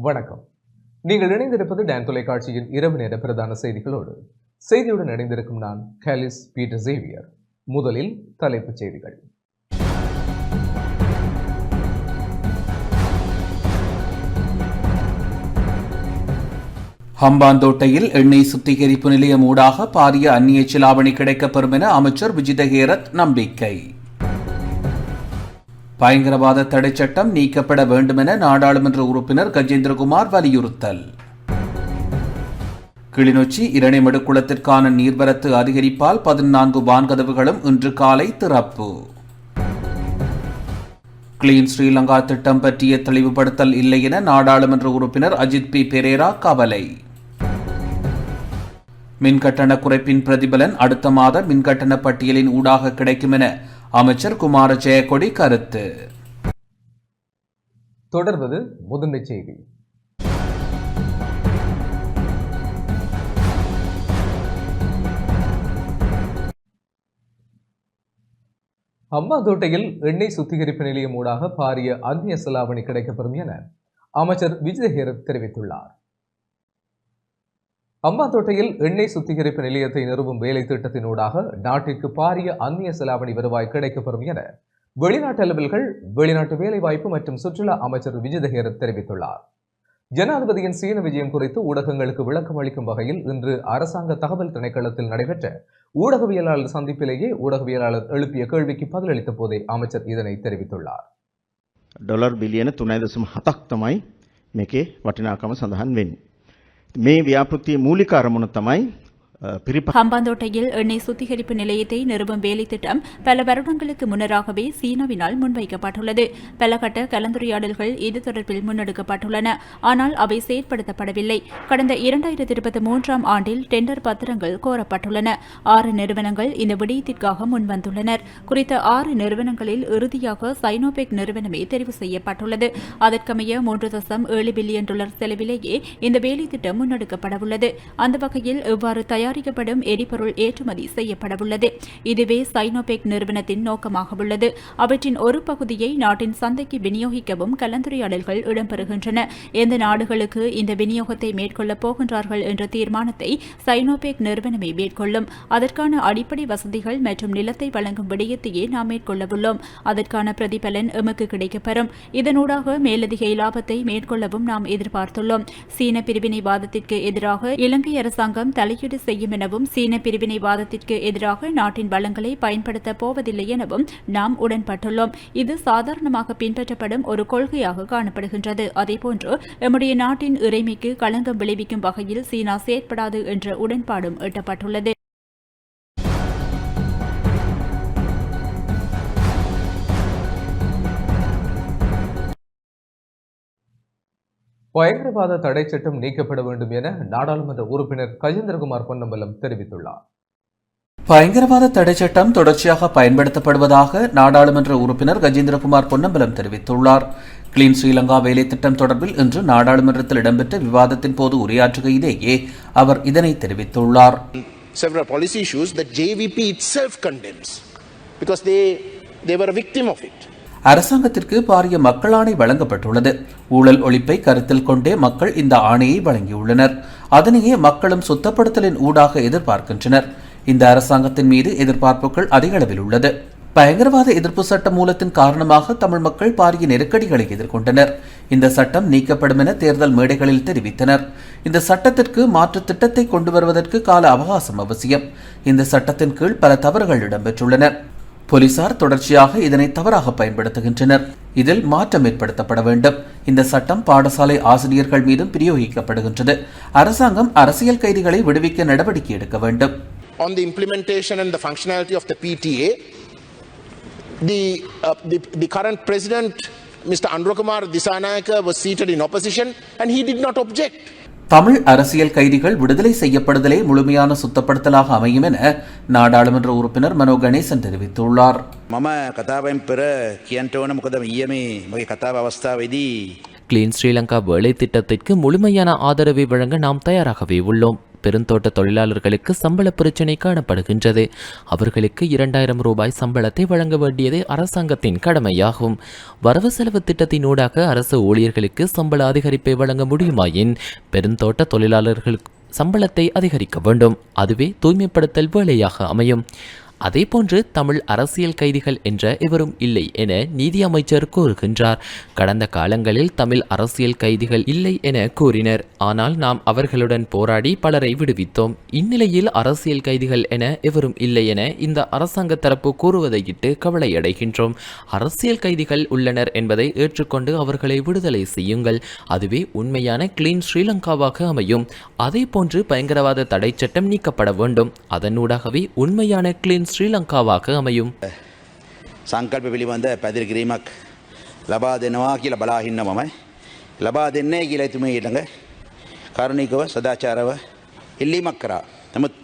வணக்கம். நீங்கள் இணைந்திருப்பது டான் தொலைக்காட்சியின் இரவு நேர பிரதான செய்திகளோடு. செய்தியுடன் இணைந்திருக்கும் நான் கேலிஸ் பீட்டர் சேவியர். முதலில் தலைப்புச் செய்திகள். ஹம்பாந்தோட்டையில் எண்ணெய் சுத்திகரிப்பு நிலையம் ஊடாக பாரிய அந்நிய செலாவணி கிடைக்கப்பெறும் என அமைச்சர் விஜித ஹேரத் நம்பிக்கை. பயங்கரவாத தடை சட்டம் நீக்கப்பட வேண்டும் என நாடாளுமன்ற உறுப்பினர் கஜேந்திரகுமார் வலியுறுத்தல். கிளிநொச்சி இரணைமடுக்குளத்திற்கான நீர்வரத்து அதிகரிப்பால் 14 வான்கதவுகளும் இன்று காலை திறப்பு. கிளீன் ஸ்ரீலங்கா திட்டம் பற்றிய தெளிவுபடுத்தல் இல்லை என நாடாளுமன்ற உறுப்பினர் அஜித் பி பெரேரா கவலை. மின்கட்டண குறைப்பின் பிரதிபலன் அடுத்த மாத மின்கட்டண பட்டியலின் ஊடாக கிடைக்கும் என அமைச்சர் குமார ஜெயக்கொடி கருத்து. தொடர்வது முதன்மை செய்தி. ஹம்பாந்தோட்டையில் எண்ணெய் சுத்திகரிப்பு நிலையம் ஊடாக பாரிய அந்நிய செலாவணி கிடைக்கப்பெறும் என அமைச்சர் விஜித ஹேரத் தெரிவித்துள்ளார். ஹம்பாந்தோட்டையில் எண்ணெய் சுத்திகரிப்பு நிலையத்தை நிறுவும் வேலை திட்டத்தினூடாக நாட்டிற்கு பாரிய அந்நிய செலாவணி வருவாய் கிடைக்கப்பெறும் என வெளிநாட்டு அலுவல்கள், வெளிநாட்டு வேலைவாய்ப்பு மற்றும் சுற்றுலா அமைச்சர் விஜித ஹேரத் தெரிவித்துள்ளார். ஜனாதிபதியின் சீன விஜயம் குறித்து ஊடகங்களுக்கு விளக்கம் அளிக்கும் வகையில் இன்று அரசாங்க தகவல் திணைக்களத்தில் நடைபெற்ற ஊடகவியலாளர் சந்திப்பிலேயே ஊடகவியலாளர் எழுப்பிய கேள்விக்கு பதிலளித்த போதே அமைச்சர் இதனை தெரிவித்துள்ளார். ඩොලර් බිලියන 3.7ක් තමයි මේකේ වටිනාකම සඳහන් වෙන්නේ. මේ ව්‍යාපෘතියේ මූලික අරමුණ තමයි ஹம்பாந்தோட்டையில் எண்ணெய் சுத்திகரிப்பு நிலையத்தை நிறுவும் வேலை திட்டம் பல வருடங்களுக்கு முன்னராகவே சீனாவினால் முன்வைக்கப்பட்டுள்ளது. பல கட்ட கலந்துரையாடல்கள் இது தொடர்பில் முன்னெடுக்கப்பட்டுள்ளன. ஆனால் அவை செயற்படுத்தப்படவில்லை. கடந்த 2023ஆம் ஆண்டில் டெண்டர் பத்திரங்கள் கோரப்பட்டுள்ளன. 6 நிறுவனங்கள் இந்த விடயத்திற்காக முன்வந்துள்ளனர். குறித்த 6 நிறுவனங்களில் இறுதியாக சைனோபெக் நிறுவனமே தெரிவு செய்யப்பட்டுள்ளது. அதற்கமைய $3.7 பில்லியன் செலவிலேயே இந்த வேலை திட்டம் முன்னெடுக்கப்படவுள்ளது. அந்த வகையில் இவ்வாறு தயாரிக்கப்படும் எரிபொருள் ஏற்றுமதி செய்யப்படவுள்ளது. இதுவே சைனோபெக் நிறுவனத்தின் நோக்கமாக உள்ளது. அவற்றின் ஒரு பகுதியை நாட்டின் சந்தைக்கு விநியோகிக்கவும் கலந்துரையாடல்கள் இடம்பெறுகின்றன. எந்த நாடுகளுக்கு இந்த விநியோகத்தை மேற்கொள்ளப் போகின்றார்கள் என்ற தீர்மானத்தை சைனோபெக் நிறுவனமே மேற்கொள்ளும். அதற்கான அடிப்படை வசதிகள் மற்றும் நிலத்தை வழங்கும் விடயத்தையே நாம் மேற்கொள்ளவுள்ளோம். அதற்கான பிரதிபலன் எமக்கு கிடைக்கப்பெறும். இதனூடாக மேலதிக இலாபத்தை மேற்கொள்ளவும் நாம் எதிர்பார்த்துள்ளோம். சீன பிரிவினைவாதத்திற்கு எதிராக இலங்கை அரசாங்கம் தலையீடு செய்யும் எனவும் சீன பிரிவினைவாதத்திற்கு எதிராக நாட்டின் வளங்களை பயன்படுத்தப் போவதில்லை எனவும் நாம் உடன்பட்டுள்ளோம். இது சாதாரணமாக பின்பற்றப்படும் ஒரு கொள்கையாக காணப்படுகின்றது. அதேபோன்று எம்முடைய நாட்டின் இறைமைக்கு களங்கம் விளைவிக்கும் வகையில் சீனா செயற்படாது என்ற உடன்பாடும் எட்டப்பட்டுள்ளது. பயங்கரவாத தடை சட்டம் நீக்கப்பட வேண்டும் என நாடாளுமன்ற உறுப்பினர் கஜேந்திரகுமார் பொன்னம்பலம் தெரிவித்துள்ளார். பயங்கரவாத தடை சட்டம் தொடர்ச்சியாக பயன்படுத்தப்படுவதாக நாடாளுமன்ற உறுப்பினர் கஜேந்திரகுமார் பொன்னம்பலம் தெரிவித்துள்ளார். கிளீன் ஸ்ரீலங்கா வேலை திட்டம் தொடர்பில் இன்று நாடாளுமன்றத்தில் இடம்பெற்ற விவாதத்தின் போது உரையாற்றுகையிலேயே அவர் இதனை தெரிவித்துள்ளார். Several policy issues that JVP itself condemns because they were a victim of it. அரசாங்கத்திற்கு பாரிய மக்கள் ஆணை வழங்கப்பட்டுள்ளது. ஊழல் ஒழிப்பை கருத்தில் கொண்டே மக்கள் இந்த ஆணையை வழங்கியுள்ளனர். அதனையே மக்களும் சுத்தப்படுத்தலின் ஊடாக எதிர்பார்க்கின்றனர். இந்த அரசாங்கத்தின் மீது எதிர்பார்ப்புகள் அதிக அளவில் உள்ளது. பயங்கரவாத எதிர்ப்பு சட்ட மூலத்தின் காரணமாக தமிழ் மக்கள் பாரிய நெருக்கடிகளை எதிர்கொண்டனர். இந்த சட்டம் நீக்கப்படும் என தேர்தல் மேடைகளில் தெரிவித்தனர். இந்த சட்டத்திற்கு மாற்று திட்டத்தை கொண்டு வருவதற்கு கால அவகாசம் அவசியம். இந்த சட்டத்தின் கீழ் பல தவறுகள் இடம்பெற்றுள்ளன. போலீசார் தொடர்ச்சியாக இதனை தவறாக பயன்படுத்துகின்றனர். இதில் மாற்றம் ஏற்படுத்தப்பட வேண்டும். இந்த சட்டம் பாடசாலை ஆசிரியர்கள் மீதும் பிரயோகிக்கப்படுகின்றது. அரசாங்கம் அரசியல் கைதிகளை விடுவிக்க நடவடிக்கை எடுக்க வேண்டும். On the implementation and the functionality of the PTA, the current president, Mr. Anurakumar Disanayaka, was seated in opposition and he did not object. Tamil அரசியல் கைதிகள் விடுதலை செய்யப்படுதலே முழுமையான சுத்தப்படுத்தலாக அமையும் என நாடாளுமன்ற உறுப்பினர் மனோ கணேசன் தெரிவித்துள்ளார். මම කතාවෙන් පෙර කියන්න ඕන මොකද ඊයේ මේ මගේ කතාව අවස්ථාවේදී கிளீன் ஸ்ரீலங்கா வேலை திட்டத்திற்கு முழுமையான ஆதரவை வழங்க நாம் தயாராகவே உள்ளோம். பெருந்தோட்ட தொழிலாளர்களுக்கு சம்பள பிரச்சினை காணப்படுகின்றது. அவர்களுக்கு 2000 ரூபாய் சம்பளத்தை வழங்க வேண்டியது அரசாங்கத்தின் கடமையாகும். வரவு செலவு திட்டத்தினூடாக அரசு ஊழியர்களுக்கு சம்பள அதிகரிப்பை வழங்க முடியுமாயின் பெருந்தோட்ட தொழிலாளர்களுக்கு சம்பளத்தை அதிகரிக்க வேண்டும். அதுவே தூய்மைப்படுத்தல் வேலையாக அமையும். அதேபோன்று தமிழ் அரசியல் கைதிகள் என்ற எவரும் இல்லை என நீதி அமைச்சர் கூறுகின்றார். கடந்த காலங்களில் தமிழ் அரசியல் கைதிகள் இல்லை என கூறினர். ஆனால் நாம் அவர்களுடன் போராடி பலரை விடுவித்தோம். இந்நிலையில் அரசியல் கைதிகள் என எவரும் இல்லை என இந்த அரசாங்க தரப்பு கூறுவதையிட்டு கவலையடைகின்றோம். அரசியல் கைதிகள் உள்ளனர் என்பதை ஏற்றுக்கொண்டு அவர்களை விடுதலை செய்யுங்கள். அதுவே உண்மையான கிளீன் ஸ்ரீலங்காவாக அமையும். அதே போன்று பயங்கரவாத தடை சட்டம் நீக்கப்பட வேண்டும். அதனூடாகவே உண்மையான கிளீன் ශ්‍රීලංකාවාක අමයුම් සංකල්ප පිළිබඳ පැදිලි කිරීමක් ලබා දෙනවා කියලා බලා ඉන්න මමයි. ලබා දෙන්නේ කියලා එතුමේ ඊළඟ කරුණිකව සදාචාරව ඉල්ලීමක් කරා. නමුත්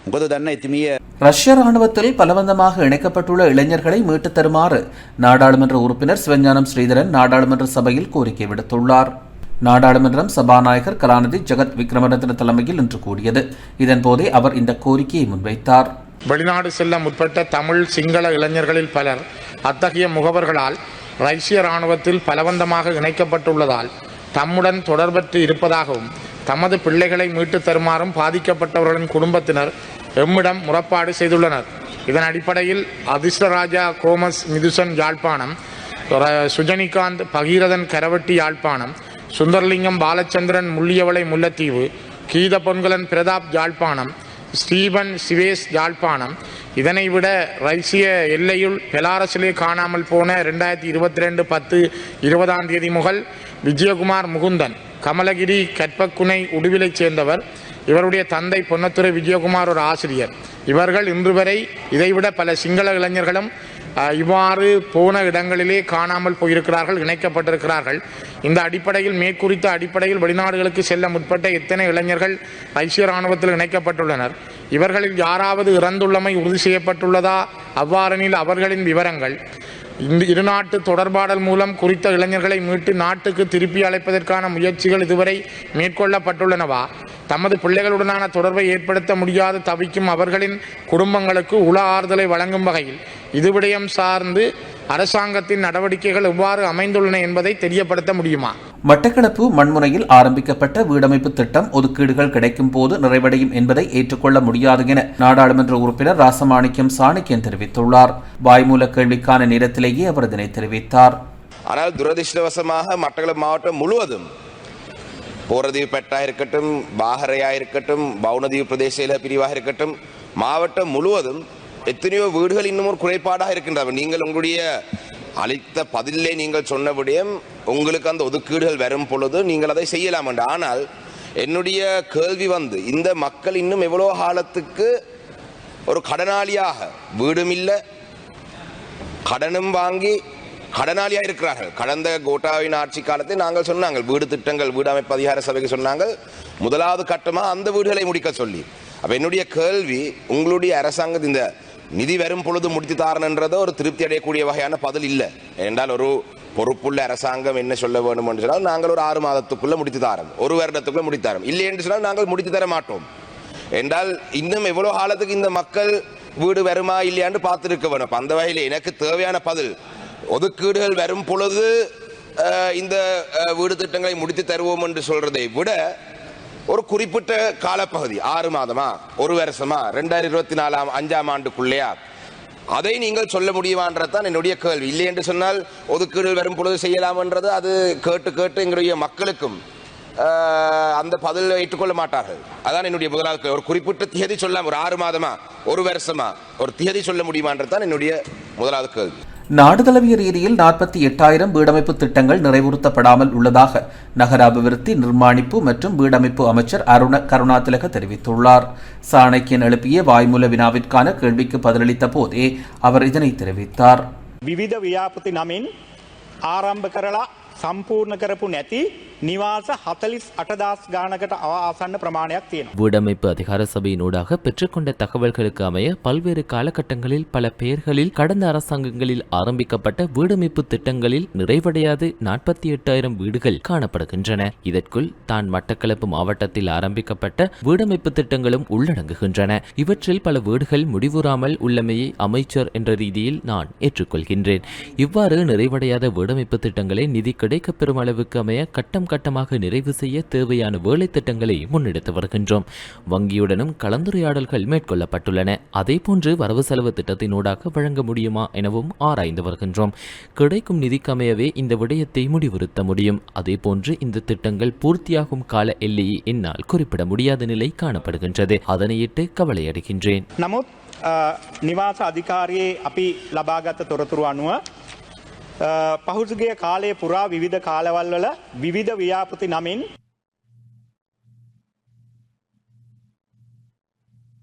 මොකද දන්න එතුමිය ரஷ்ய ராணுவத்தில் பலவந்தமாக இணைக்கப்பட்டுள்ள இளைஞர்களை மீட்டுத் தருமாறு நாடாளுமன்ற உறுப்பினர் சிவஞானம் ஸ்ரீதரன் நாடாளுமன்ற சபையில் கோரிக்கை விடுத்துள்ளார். நாடாளுமன்றம் சபாநாயகர் கலாநிதி ஜெகத் விக்ரமரத்ன தலைமையில் இன்று கூடியது. இதன்போதே அவர் இந்த கோரிக்கையை முன்வைத்தார். வெளிநாடு செல்ல முற்பட்ட தமிழ் சிங்கள இளைஞர்களில் பலர் அத்தகைய முகவர்களால் ரஷ்ய இராணுவத்தில் பலவந்தமாக இணைக்கப்பட்டுள்ளதால் தம்முடன் தொடர்பற்று இருப்பதாகவும் தமது பிள்ளைகளை மீட்டுத் தருமாறும் பாதிக்கப்பட்டவர்களின் குடும்பத்தினர் எம்மிடம் முறைப்பாடு செய்துள்ளனர். இதன் அடிப்படையில் அதிர்ஷ்டராஜா கோமஸ் மிதுசன் யாழ்ப்பாணம், சுஜனிகாந்த் பகீரதன் கரவட்டி யாழ்ப்பாணம், சுந்தர்லிங்கம் பாலச்சந்திரன் முள்ளியவளை முல்லைத்தீவு, கீத பொன்கலன் பிரதாப் யாழ்ப்பாணம், ஸ்டீபன் சிவேஸ் யாழ்ப்பாணம். இதனை விட ரஷ்ய எல்லையுள் பெலாரஸிலே காணாமல் போன 2022/10/20 முதல் விஜயகுமார் முகுந்தன் கமலகிரி கற்பக்குனை உடுவிலைச் சேர்ந்தவர். இவருடைய தந்தை பொன்னத்துறை விஜயகுமார் ஒரு ஆசிரியர். இவர்கள் இன்று வரை இதைவிட பல சிங்கள இளைஞர்களும் இவ்வாறு போன இடங்களிலே காணாமல் போயிருக்கிறார்கள், இணைக்கப்பட்டிருக்கிறார்கள். இந்த அடிப்படையில் மேற்குறித்த அடிப்படையில் வெளிநாடுகளுக்கு செல்ல முற்பட்ட எத்தனை இளைஞர்கள் ரஷ்ய இராணுவத்தில் இணைக்கப்பட்டுள்ளனர்? இவர்களில் யாராவது இறந்துள்ளமை உறுதி செய்யப்பட்டுள்ளதா? அவ்வாறெனில் அவர்களின் விவரங்கள் இந்த இருநாட்டு தொடர்பாடல் மூலம் குறித்த இளைஞர்களை மீட்டு நாட்டுக்கு திருப்பி அழைப்பதற்கான முயற்சிகள் இதுவரை மேற்கொள்ளப்பட்டுள்ளனவா? தமது பிள்ளைகளுடனான தொடர்பை ஏற்படுத்த முடியாது தவிக்கும் அவர்களின் குடும்பங்களுக்கு உள ஆறுதலை வழங்கும் வகையில் இது விடயம் சார்ந்து அரசாங்கத்தின் நடவடிக்கைகள் எவ்வாறு அமைந்துள்ளன என்பதை தெரியப்படுத்த முடியுமா? மட்டக்களப்பு மண்முனையில் ஆரம்பிக்கப்பட்ட வீடமைப்பு திட்டம் ஒதுக்கீடுகள் கிடைக்கும் போது நிறைவடையும் என்பதை ஏற்றுக்கொள்ள முடியாது என நாடாளுமன்ற உறுப்பினர் ராசமாணிக்கம் சாணக்கியன் தெரிவித்துள்ளார். வாய்மூல கேள்விக்கான நேரத்திலேயே அவர் இதனை தெரிவித்தார். ஆனால் துரதிருஷ்டவசமாக மட்டக்களப்பு மாவட்டம் முழுவதும் போரதீவு பெட்டாக இருக்கட்டும், பாகரையாக இருக்கட்டும், பவுனதீவு பிரதேச பிரிவாக இருக்கட்டும், மாவட்டம் முழுவதும் எத்தனையோ வீடுகள் இன்னும் ஒரு குறைபாடாக இருக்கின்றன. நீங்கள் உங்களுடைய அளித்த பதிலே நீங்கள் சொன்னபடியும் உங்களுக்கு அந்த ஒதுக்கீடுகள் வரும் பொழுது நீங்கள் அதை செய்யலாம் என்று. ஆனால் என்னுடைய கேள்வி இந்த மக்கள் இன்னும் எவ்வளோ காலத்துக்கு ஒரு கடனாளியாக, வீடும் இல்லை, கடனும் வாங்கி கடனாளியாக இருக்கிறார்கள். கடந்த கோட்டாவின் ஆட்சி காலத்தை நாங்கள் சொன்னாங்க, வீடு திட்டங்கள், வீடு அமைப்பு அதிகார சபைக்கு சொன்னாங்க, முதலாவது கட்டமாக அந்த வீடுகளை முடிக்க சொல்லி. அப்போ என்னுடைய கேள்வி, உங்களுடைய அரசாங்கத்தின் இந்த நிதி வரும் பொழுது முடித்து தாரணுன்றத ஒரு திருப்தி அடையக்கூடிய வகையான பதில் இல்லை. என்றால் ஒரு பொறுப்புள்ள அரசாங்கம் என்ன சொல்ல வேண்டும் என்று சொன்னால், நாங்கள் ஒரு 6 மாதத்துக்குள்ள முடித்து தாரோம், 1 வருடத்துக்குள்ள முடித்து தரோம், இல்லை என்று சொன்னால் நாங்கள் முடித்து தர மாட்டோம் என்றால் இன்னும் எவ்வளோ காலத்துக்கு இந்த மக்கள் வீடு வருமா இல்லையான்னு பார்த்துருக்க வேணும். அந்த வகையில் எனக்கு தேவையான பதில், ஒதுக்கீடுகள் வரும் பொழுது இந்த வீடு திட்டங்களை முடித்து தருவோம் என்று சொல்றதை விட ஒரு குறிப்பிட்ட காலப்பகுதி, 6 மாதமா, 1 வருஷமா, 2024 5ஆம் ஆண்டுக்குள்ளேயா, அதை நீங்கள் சொல்ல முடியுமான்றதான் என்னுடைய கேள்வி. இல்லை என்று சொன்னால் ஒதுக்கீடு வரும் பொழுது செய்யலாம் என்றது அது கேட்டு எங்களுடைய மக்களுக்கும் அந்த பதில் ஏற்றுக்கொள்ள மாட்டார்கள். அதான் என்னுடைய முதலாவது கேள்வி. ஒரு குறிப்பிட்ட தியதி சொல்லாம், ஒரு 6 மாதமா, 1 வருஷமா, ஒரு தியதி சொல்ல முடியுமான்றதான் என்னுடைய முதலாவது கேள்வி. நாடு தழுவிய ரீதியில் 48,000 வீடமைப்பு திட்டங்கள் நிறைவுறுத்தப்படாமல் உள்ளதாக நகர அபிவிருத்தி, நிர்மாணிப்பு மற்றும் வீடமைப்பு அமைச்சர் அருண கருணாதிலக தெரிவித்துள்ளார். சாணக்கியன் எழுப்பிய வாய்மூல வினாவிற்கான கேள்விக்கு பதிலளித்த போதே அவர் இதனை தெரிவித்தார். විවිධ ව්‍යාපෘති නමින් ආරම්භ කරලා සම්පූර්ණ කරපු නැති නිවාස 48,000 ගානකට ආසන්න ප්‍රමාණයක් තියෙනවා. வீடமைப்பு அதிகார சபையினூடாக பெற்றுக்கொண்ட தகவல்களுக்கு அமைய பல்வேறு காலகட்டங்களில் பல பெயர்களில் கடந்த அரசாங்கங்களில் ஆரம்பிக்கப்பட்ட வீடமைப்பு திட்டங்களில் நிறைவடையாது 48,000 வீடுகள் காணப்படுகின்றன. இதற்குள் தான் மட்டக்களப்பு மாவட்டத்தில் ஆரம்பிக்கப்பட்ட வீடமைப்பு திட்டங்களும் உள்ளடங்குகின்றன. இவற்றில் பல வீடுகள் முடிவுறாமல் உள்ளமையை அமைச்சர் என்ற ரீதியில் நான் ஏற்றுக்கொள்கின்றேன். இவ்வாறு நிறைவடையாத வீடமைப்பு திட்டங்களை நிதி கிடைக்கப் பெறும் அளவுக்கு அமைய கட்டம் கட்டமாக நிறைவு செய்ய தேவையான வேலை திட்டங்களை முன்னெடுத்து வருகின்றோம். வங்கியுடனும் கலந்துரையாடல்கள் மேற்கொள்ளப்பட்டுள்ளன. அதேபோன்று வரவு செலவு திட்டத்தினூடாக வழங்க முடியுமா எனவும் ஆராய்ந்து வருகின்றோம். கிடைக்கும் நிதிக்கமையவே இந்த விடயத்தை முடிவுறுத்த முடியும். அதேபோன்று இந்த திட்டங்கள் பூர்த்தியாகும் கால எல்லையை என்னால் குறிப்பிட முடியாத நிலை காணப்படுகின்றது. அதனையிட்டு கவலையடைகின்றேன். නමුත් නිවාස අධිකාරියේ අපි ලබාගත් තොරතුරු අනුව පහුගිය කාලයේ පුරා විවිධ කාලවල වල විවිධ ව්‍යාපෘති නමින්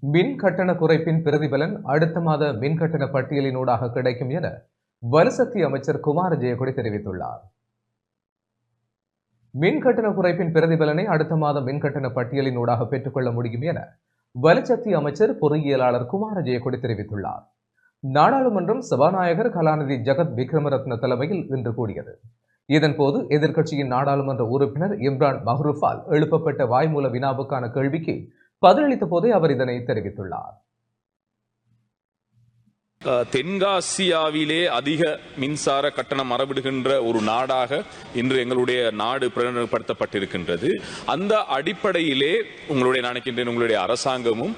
மின் கட்டண குறைப்பின் பிரதிபலன் அடுத்த மாத மின் கட்டண பட்டியலினூடாக கிடைக்கும் என வலுசக்தி அமைச்சர் குமார ஜெயக்கொடி தெரிவித்துள்ளார். மின் கட்டண குறைப்பின் பிரதிபலனை அடுத்த மாத மின் கட்டண பட்டியலினூடாக பெற்றுக்கொள்ள முடியும் என வலுசக்தி அமைச்சர் பொறியியலாளர் குமார ஜெயக்கொடி தெரிவித்துள்ளார். நாடாளுமன்றம் சபாநாயகர் கலாநிதி ஜகத் விக்ரமரத்ன தலைமையில் இன்று கூடியது. இதன்போது எதிர்க்கட்சியின் நாடாளுமன்ற உறுப்பினர் இம்ரான் மஹ்ரூஃபால் எழுப்பப்பட்ட வாய்மூல வினாவுக்கான கேள்விக்கு பதிலளித்த போதே அவர் இதனை தெரிவித்துள்ளார். தென்காசியாவிலே அதிக மின்சார கட்டணம் மரபிடுகின்ற ஒரு நாடாக இன்று எங்களுடைய நாடு பிரகடனப்படுத்தப்பட்டிருக்கின்றது. அந்த அடிப்படையிலே உங்களுடைய அரசாங்கமும்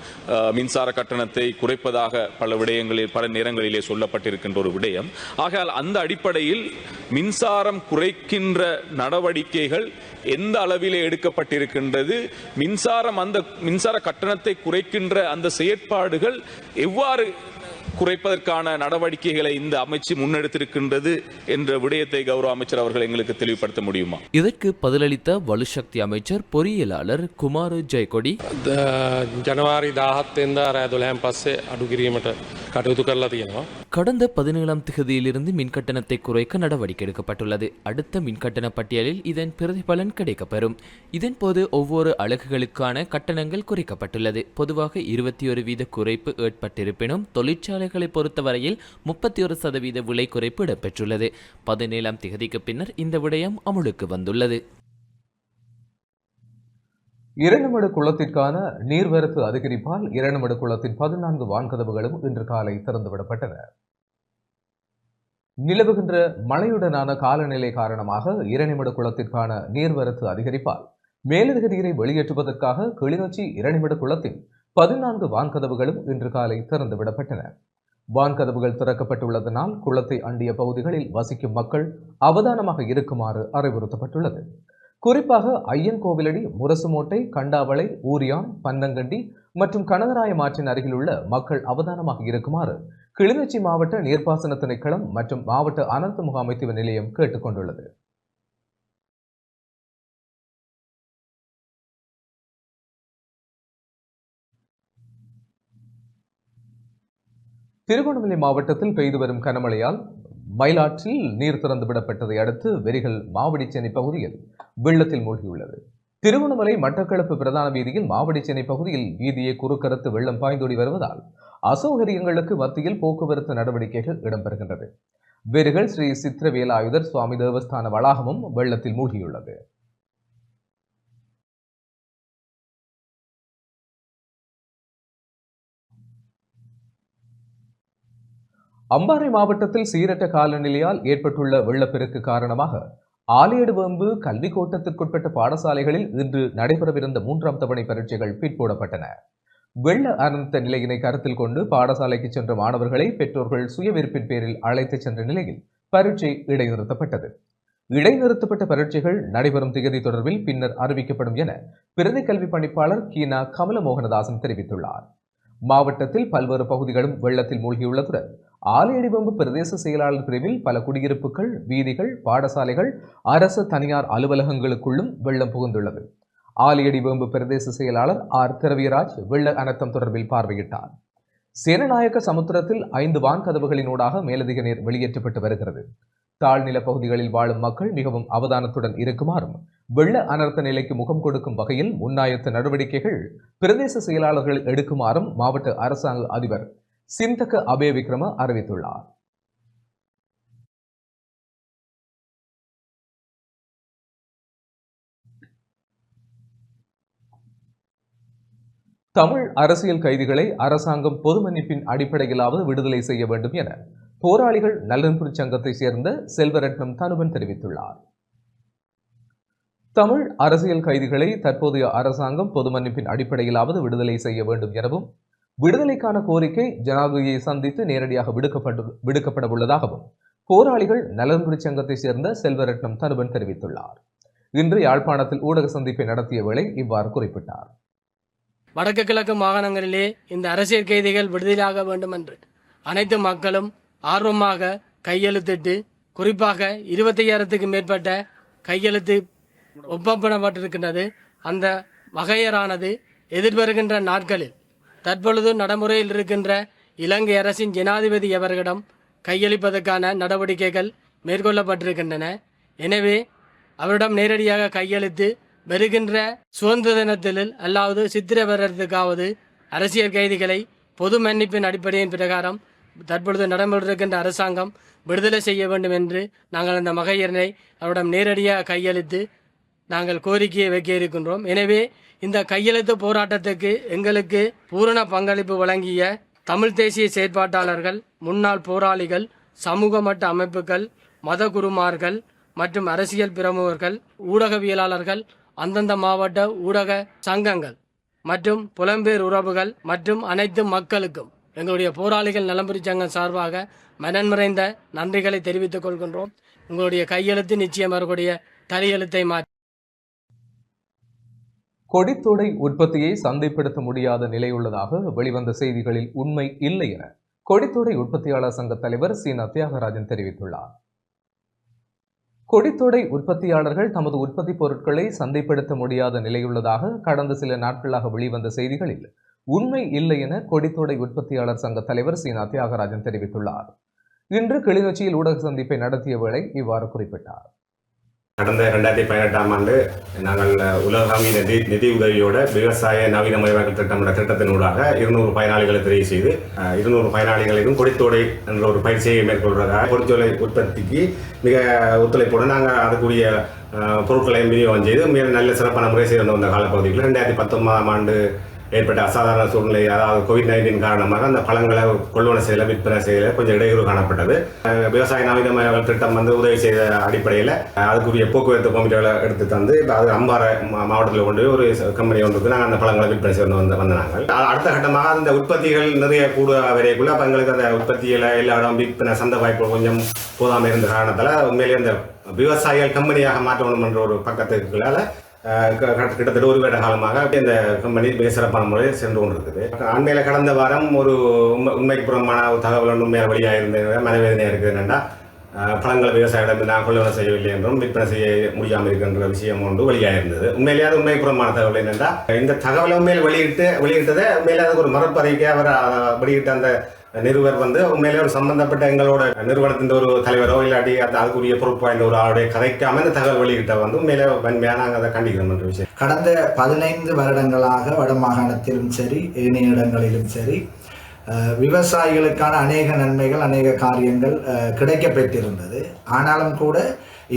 மின்சார கட்டணத்தை குறைப்பதாக பல விடயங்களில் பல நேரங்களிலே சொல்லப்பட்டிருக்கின்ற ஒரு விடயம். ஆகையால் அந்த அடிப்படையில் மின்சாரம் குறைக்கின்ற நடவடிக்கைகள் எந்த அளவிலே எடுக்கப்பட்டிருக்கின்றது, அந்த மின்சார கட்டணத்தை குறைக்கின்ற அந்த செயற்பாடுகள் எவ்வாறு குறைப்பதற்கான நடவடிக்கைகளை இந்த அமைச்சு முன்னெடுத்திருக்கின்றது என்ற விடயத்தை கௌரவ அமைச்சர் அவர்கள் எங்களுக்கு தெளிவுபடுத்த முடியுமா? இதற்கு பதிலளித்த வலுசக்தி அமைச்சர் பொறியியலாளர் குமார் ஜெயக்கொடி, ஜனவரி 17 රෑ 12 පස්සේ අඩු කිරීමට කටයුතු කරලා තියෙනවා. கடந்த 17ஆம் தேதியிலிருந்து மின்கட்டணத்தை குறைக்க நடவடிக்கை எடுக்கப்பட்டுள்ளது. அடுத்த மின்கட்டண பட்டியலில் இதன் பிரதிபலன் கிடைக்கப்பெறும். இதன்போது ஒவ்வொரு அலகுகளுக்கான கட்டணங்கள் குறைக்கப்பட்டுள்ளது. பொதுவாக 21% குறைப்பு ஏற்பட்டிருப்பினும் தொழிற்சாலைகளை பொறுத்தவரையில் 31% விலை குறைப்பு இடம்பெற்றுள்ளது. 17ஆம் தேதிக்கு பின்னர் இந்த விடயம் அமுலுக்கு வந்துள்ளது. இரண்டமடு குளத்திற்கான நீர்வரத்து அதிகரிப்பால் இரண்டமடு குளத்தின் 14 வான்கதவுகளும் இன்று காலை திறந்துவிடப்பட்டன. நிலவுகின்ற மழையுடனான காலநிலை காரணமாக இரணிமடு குளத்திற்கான நீர்வரத்து அதிகரிப்பால் மேலதிக நீரை வெளியேற்றுவதற்காக கிளிநொச்சி இரணிமடு குளத்தின் 14 வான்கதவுகளும் இன்று காலை திறந்துவிடப்பட்டன. வான்கதவுகள் திறக்கப்பட்டுள்ளதனால் குளத்தை அண்டிய பகுதிகளில் வசிக்கும் மக்கள் அவதானமாக இருக்குமாறு அறிவுறுத்தப்பட்டுள்ளது. குறிப்பாக ஐயன் கோவிலடி, முரசுமோட்டை, கண்டாவளை, ஊரியான், பன்னங்கண்டி மற்றும் கனகராயம் ஆற்றின் அருகில் உள்ள மக்கள் அவதானமாக இருக்குமாறு கிளிநொச்சி மாவட்ட நீர்ப்பாசன திணைக்களம் மற்றும் மாவட்ட அனர்த்த முகாமைத்துவ நிலையம் கேட்டுக் கொண்டுள்ளது. திருகோணமலை மாவட்டத்தில் பெய்து வரும் கனமழையால் மயிலாற்றில் நீர் திறந்து விடப்பட்டதை அடுத்து வெறிகள் மாவடிச்சேனை பகுதியில் வெள்ளத்தில் மூழ்கியுள்ளது. திருகோணமலை மட்டக்களப்பு பிரதான வீதியில் மாவடிச்சேனை பகுதியில் வீதியை குறுக்கறுத்து வெள்ளம் பாய்ந்தோடி வருவதால் அசௌகரியங்களுக்கு மத்தியில் போக்குவரத்து நடவடிக்கைகள் இடம்பெறுகின்றது. வெறிகள் ஸ்ரீ சித்திரவேலாயுதர் சுவாமி தேவஸ்தான வளாகமும் வெள்ளத்தில் மூழ்கியுள்ளது. அம்பாறை மாவட்டத்தில் சீரற்ற காலநிலையால் ஏற்பட்டுள்ள வெள்ளப்பெருக்கு காரணமாக ஆலியடுவம்பு கல்வி கோட்டத்திற்குட்பட்ட பாடசாலைகளில் இன்று நடைபெறவிருந்த 3ஆம் தவணை பரீட்சைகள் பிற்போடப்பட்டன. வெள்ள அனர்த்த நிலையினை கருத்தில் கொண்டு பாடசாலைக்கு சென்ற மாணவர்களை பெற்றோர்கள் சுயவிருப்பின் பேரில் அழைத்துச் சென்ற நிலையில் பரீட்சை இடைநிறுத்தப்பட்டது. இடைநிறுத்தப்பட்ட பரீட்சைகள் நடைபெறும் திகதி தொடர்பில் பின்னர் அறிவிக்கப்படும் என பிரதி கல்வி பணிப்பாளர் கீனா கமலமோகனதாசன் தெரிவித்துள்ளார். மாவட்டத்தில் பல்வேறு பகுதிகளும் வெள்ளத்தில் மூழ்கியுள்ளதுடன் ஆலியடிவம்பு பிரதேச செயலாளர் பிரிவில் பல குடியிருப்புகள், வீதிகள், பாடசாலைகள், அரசு தனியார் அலுவலகங்களுக்குள்ளும் வெள்ளம் புகுந்துள்ளது. ஆலியடிவம்பு பிரதேச செயலாளர் ஆர் திரவியராஜ் வெள்ள அனர்த்தம் தொடர்பில் பார்வையிட்டார். சேனநாயக்க சமுத்திரத்தில் 5 வான்கதவுகளினூடாக மேலதிக நீர் வெளியேற்றப்பட்டு வருகிறது. தாழ்நில பகுதிகளில் வாழும் மக்கள் மிகவும் அவதானத்துடன் இருக்குமாறும் வெள்ள அனர்த்த நிலைக்கு முகம் கொடுக்கும் வகையில் முன்னாயத்த நடவடிக்கைகள் பிரதேச செயலாளர்கள் எடுக்குமாறும் மாவட்ட அரசாங்க அதிபர் சிந்தக அபேவிக்ரம அறிவித்துள்ளார். தமிழ் அரசியல் கைதிகளை அரசாங்கம் பொது மன்னிப்பின் அடிப்படையிலாவது விடுதலை செய்ய வேண்டும் என போராளிகள் நலன்புரி சங்கத்தை சேர்ந்த செல்வரட்னம் தனுவன் தெரிவித்துள்ளார். தமிழ் அரசியல் கைதிகளை தற்போதைய அரசாங்கம் பொது மன்னிப்பின் அடிப்படையிலாவது விடுதலை செய்ய வேண்டும் எனவும் விடுதலைக்கான கோரிக்கை ஜனாதிபதியை சந்தித்து நேரடியாக விடுக்கப்பட உள்ளதாகவும் போராளிகள் நலன்புரி சங்கத்தை சேர்ந்த செல்வரட்னம் தனுவன் தெரிவித்துள்ளார். இன்று யாழ்ப்பாணத்தில் ஊடக சந்திப்பை நடத்திய வேளை இவ்வாறு குறிப்பிட்டார். வடக்கு கிழக்கு மாகாணங்களிலே இந்த அரசியல் கைதிகள் விடுதலையாக வேண்டும் என்று அனைத்து மக்களும் ஆர்வமாக கையெழுத்திட்டு, குறிப்பாக 25,000க்கு மேற்பட்ட கையெழுத்து ஒப்பப்படப்பட்டிருக்கின்றது. அந்த வகையரானது எதிர்வருகின்ற நாட்களில் தற்பொழுது நடைமுறையில் இருக்கின்ற இலங்கை அரசின் ஜனாதிபதி அவர்களிடம் கையளிப்பதற்கான நடவடிக்கைகள் மேற்கொள்ளப்பட்டிருக்கின்றன. எனவே அவரிடம் நேரடியாக கையளித்து வருகின்ற சுதந்திர தினத்தில் அல்லாவது சித்திரை வருடத்துக்காவது அரசியல் கைதிகளை பொது மன்னிப்பின் அடிப்படையின் பிரகாரம் தற்பொழுது நடைமுறையிருக்கின்ற அரசாங்கம் விடுதலை செய்ய வேண்டும் என்று நாங்கள் அந்த மகையரனை அவரிடம் நேரடியாக கையளித்து நாங்கள் கோரிக்கையை வைக்க இருக்கின்றோம். எனவே இந்த கையெழுத்து போராட்டத்துக்கு எங்களுக்கு பூரண பங்களிப்பு வழங்கிய தமிழ் தேசிய செயற்பாட்டாளர்கள், முன்னாள் போராளிகள், சமூக மட்ட அமைப்புகள், மத குருமார்கள் மற்றும் அரசியல் பிரமுகர்கள், ஊடகவியலாளர்கள், அந்தந்த மாவட்ட ஊடக சங்கங்கள் மற்றும் புலம்பெயர் உறவுகள் மற்றும் அனைத்து மக்களுக்கும் எங்களுடைய போராளிகள் நலம்புரி சங்கம் சார்பாக மனன்மறைந்த நன்றிகளை தெரிவித்துக் கொள்கின்றோம். உங்களுடைய கையெழுத்து நிச்சயம் அவர்களுடைய தலையெழுத்தை மாற்றி கொடித்தோடை உற்பத்தியை சந்தைப்படுத்த முடியாத நிலையுள்ளதாக வெளிவந்த செய்திகளில் உண்மை இல்லை என கொடித்தோடை உற்பத்தியாளர் சங்க தலைவர் சீனா தியாகராஜன் தெரிவித்துள்ளார். கொடித்தோடை உற்பத்தியாளர்கள் தமது உற்பத்தி பொருட்களை சந்தைப்படுத்த முடியாத நிலையுள்ளதாக கடந்த சில நாட்களாக வெளிவந்த செய்திகளில் உண்மை இல்லை என கொடித்தோடை உற்பத்தியாளர் சங்க தலைவர் சீனா தியாகராஜன் தெரிவித்துள்ளார். இன்று கிளிநொச்சியில் ஊடக சந்திப்பை நடத்திய வேளை இவ்வாறு குறிப்பிட்டார். கடந்த 2018ஆம் ஆண்டு நாங்கள் உலகளாவிய நிதி உதவியோட விவசாய நவீனமயமாக்கல் திட்டம் என்ற திட்டத்தினூடாக 200 பயனாளிகளை தெரிவு செய்து 200 பயனாளிகளிலும் கொடித்தோடை என்ற ஒரு பயிற்சியை மேற்கொள்வதாக கொடித்தோடை உற்பத்திக்கு மிக ஒத்துழைப்புடன் நாங்கள் அதுக்குரிய பொருட்களை விநியோகம் செய்து மிக நல்ல சிறப்பான முறை செய்து வந்த காலப்பகுதியில் 2019ஆம் ஆண்டு ஏற்பட்ட அசாதாரண சூழ்நிலை, அதாவது COVID-19 காரணமாக அந்த பழங்களை கொள்வன செய்யல, விற்பனை செய்யல கொஞ்சம் இடையூறு காணப்பட்டது. விவசாய நவீனமயமாக்கல் திட்டம் உதவி செய்த அடிப்படையில் அதுக்குரிய போக்குவரத்து கமிட்டிகளை எடுத்து தந்து அது அம்பாறை மாவட்டத்தில் கொண்டு ஒரு கம்பெனி ஒன்றுக்கு நாங்கள் அந்த பழங்களை விற்பனை செய்து வந்தாங்க. அடுத்த கட்டமாக அந்த உற்பத்திகள் நிறைய கூட வரைக்குள்ள அப்போ எங்களுக்கு அந்த உற்பத்தியில் எல்லா இடம் விற்பனை சந்தை வாய்ப்பு கொஞ்சம் போதாமல் இருந்த காரணத்தால் உண்மையிலேயே அந்த விவசாயிகள் கம்பெனியாக மாற்றணும் என்ற ஒரு பக்கத்துக்குள்ளால கிட்டத்தட்ட ஒரு வருட காலமாக இந்த கம்பெனி மிக சிறப்பான முறையில் சென்று கொண்டிருக்குது. அண்மையில் கடந்த வாரம் ஒரு உண்மைக்கு புறமான தகவல் உண்மையாக வெளியாக இருந்த மனவேதனையாக இருக்குது. என்னென்னா பழங்களை விவசாயிடம் நான் கொள்வனை செய்யவில்லை என்றும் விற்பனை செய்ய முடியாமல் இருக்கின்ற விஷயம் ஒன்று வெளியாக இருந்தது. உண்மையிலேயே அது உண்மைக்கு புறமான தகவல் என்னென்னா இந்த தகவலை உண்மையில் வெளியிட்டதை உண்மையிலே அதுக்கு ஒரு மறுப்பறிக்கை அவர் வெளியிட்ட அந்த நிறுவர் உண்மையிலே ஒரு சம்பந்தப்பட்ட எங்களோட நிறுவனத்தின் ஒரு தலைவரோ இல்லாட்டி அதுக்குரிய பொறுப்பு வாய்ந்த ஒரு ஆளுடைய கதைக்காம இந்த தகவல் வெளியிட்ட உண்மையிலே வன்மையாக நாங்கள் அதை கண்டிக்கிறோம் என்ற விஷயம். கடந்த 15 வருடங்களாக வடமாகாணத்திலும் சரி ஏனைய இடங்களிலும் சரி விவசாயிகளுக்கான அநேக நன்மைகள், அநேக காரியங்கள் கிடைக்க பெற்றிருந்தது. ஆனாலும் கூட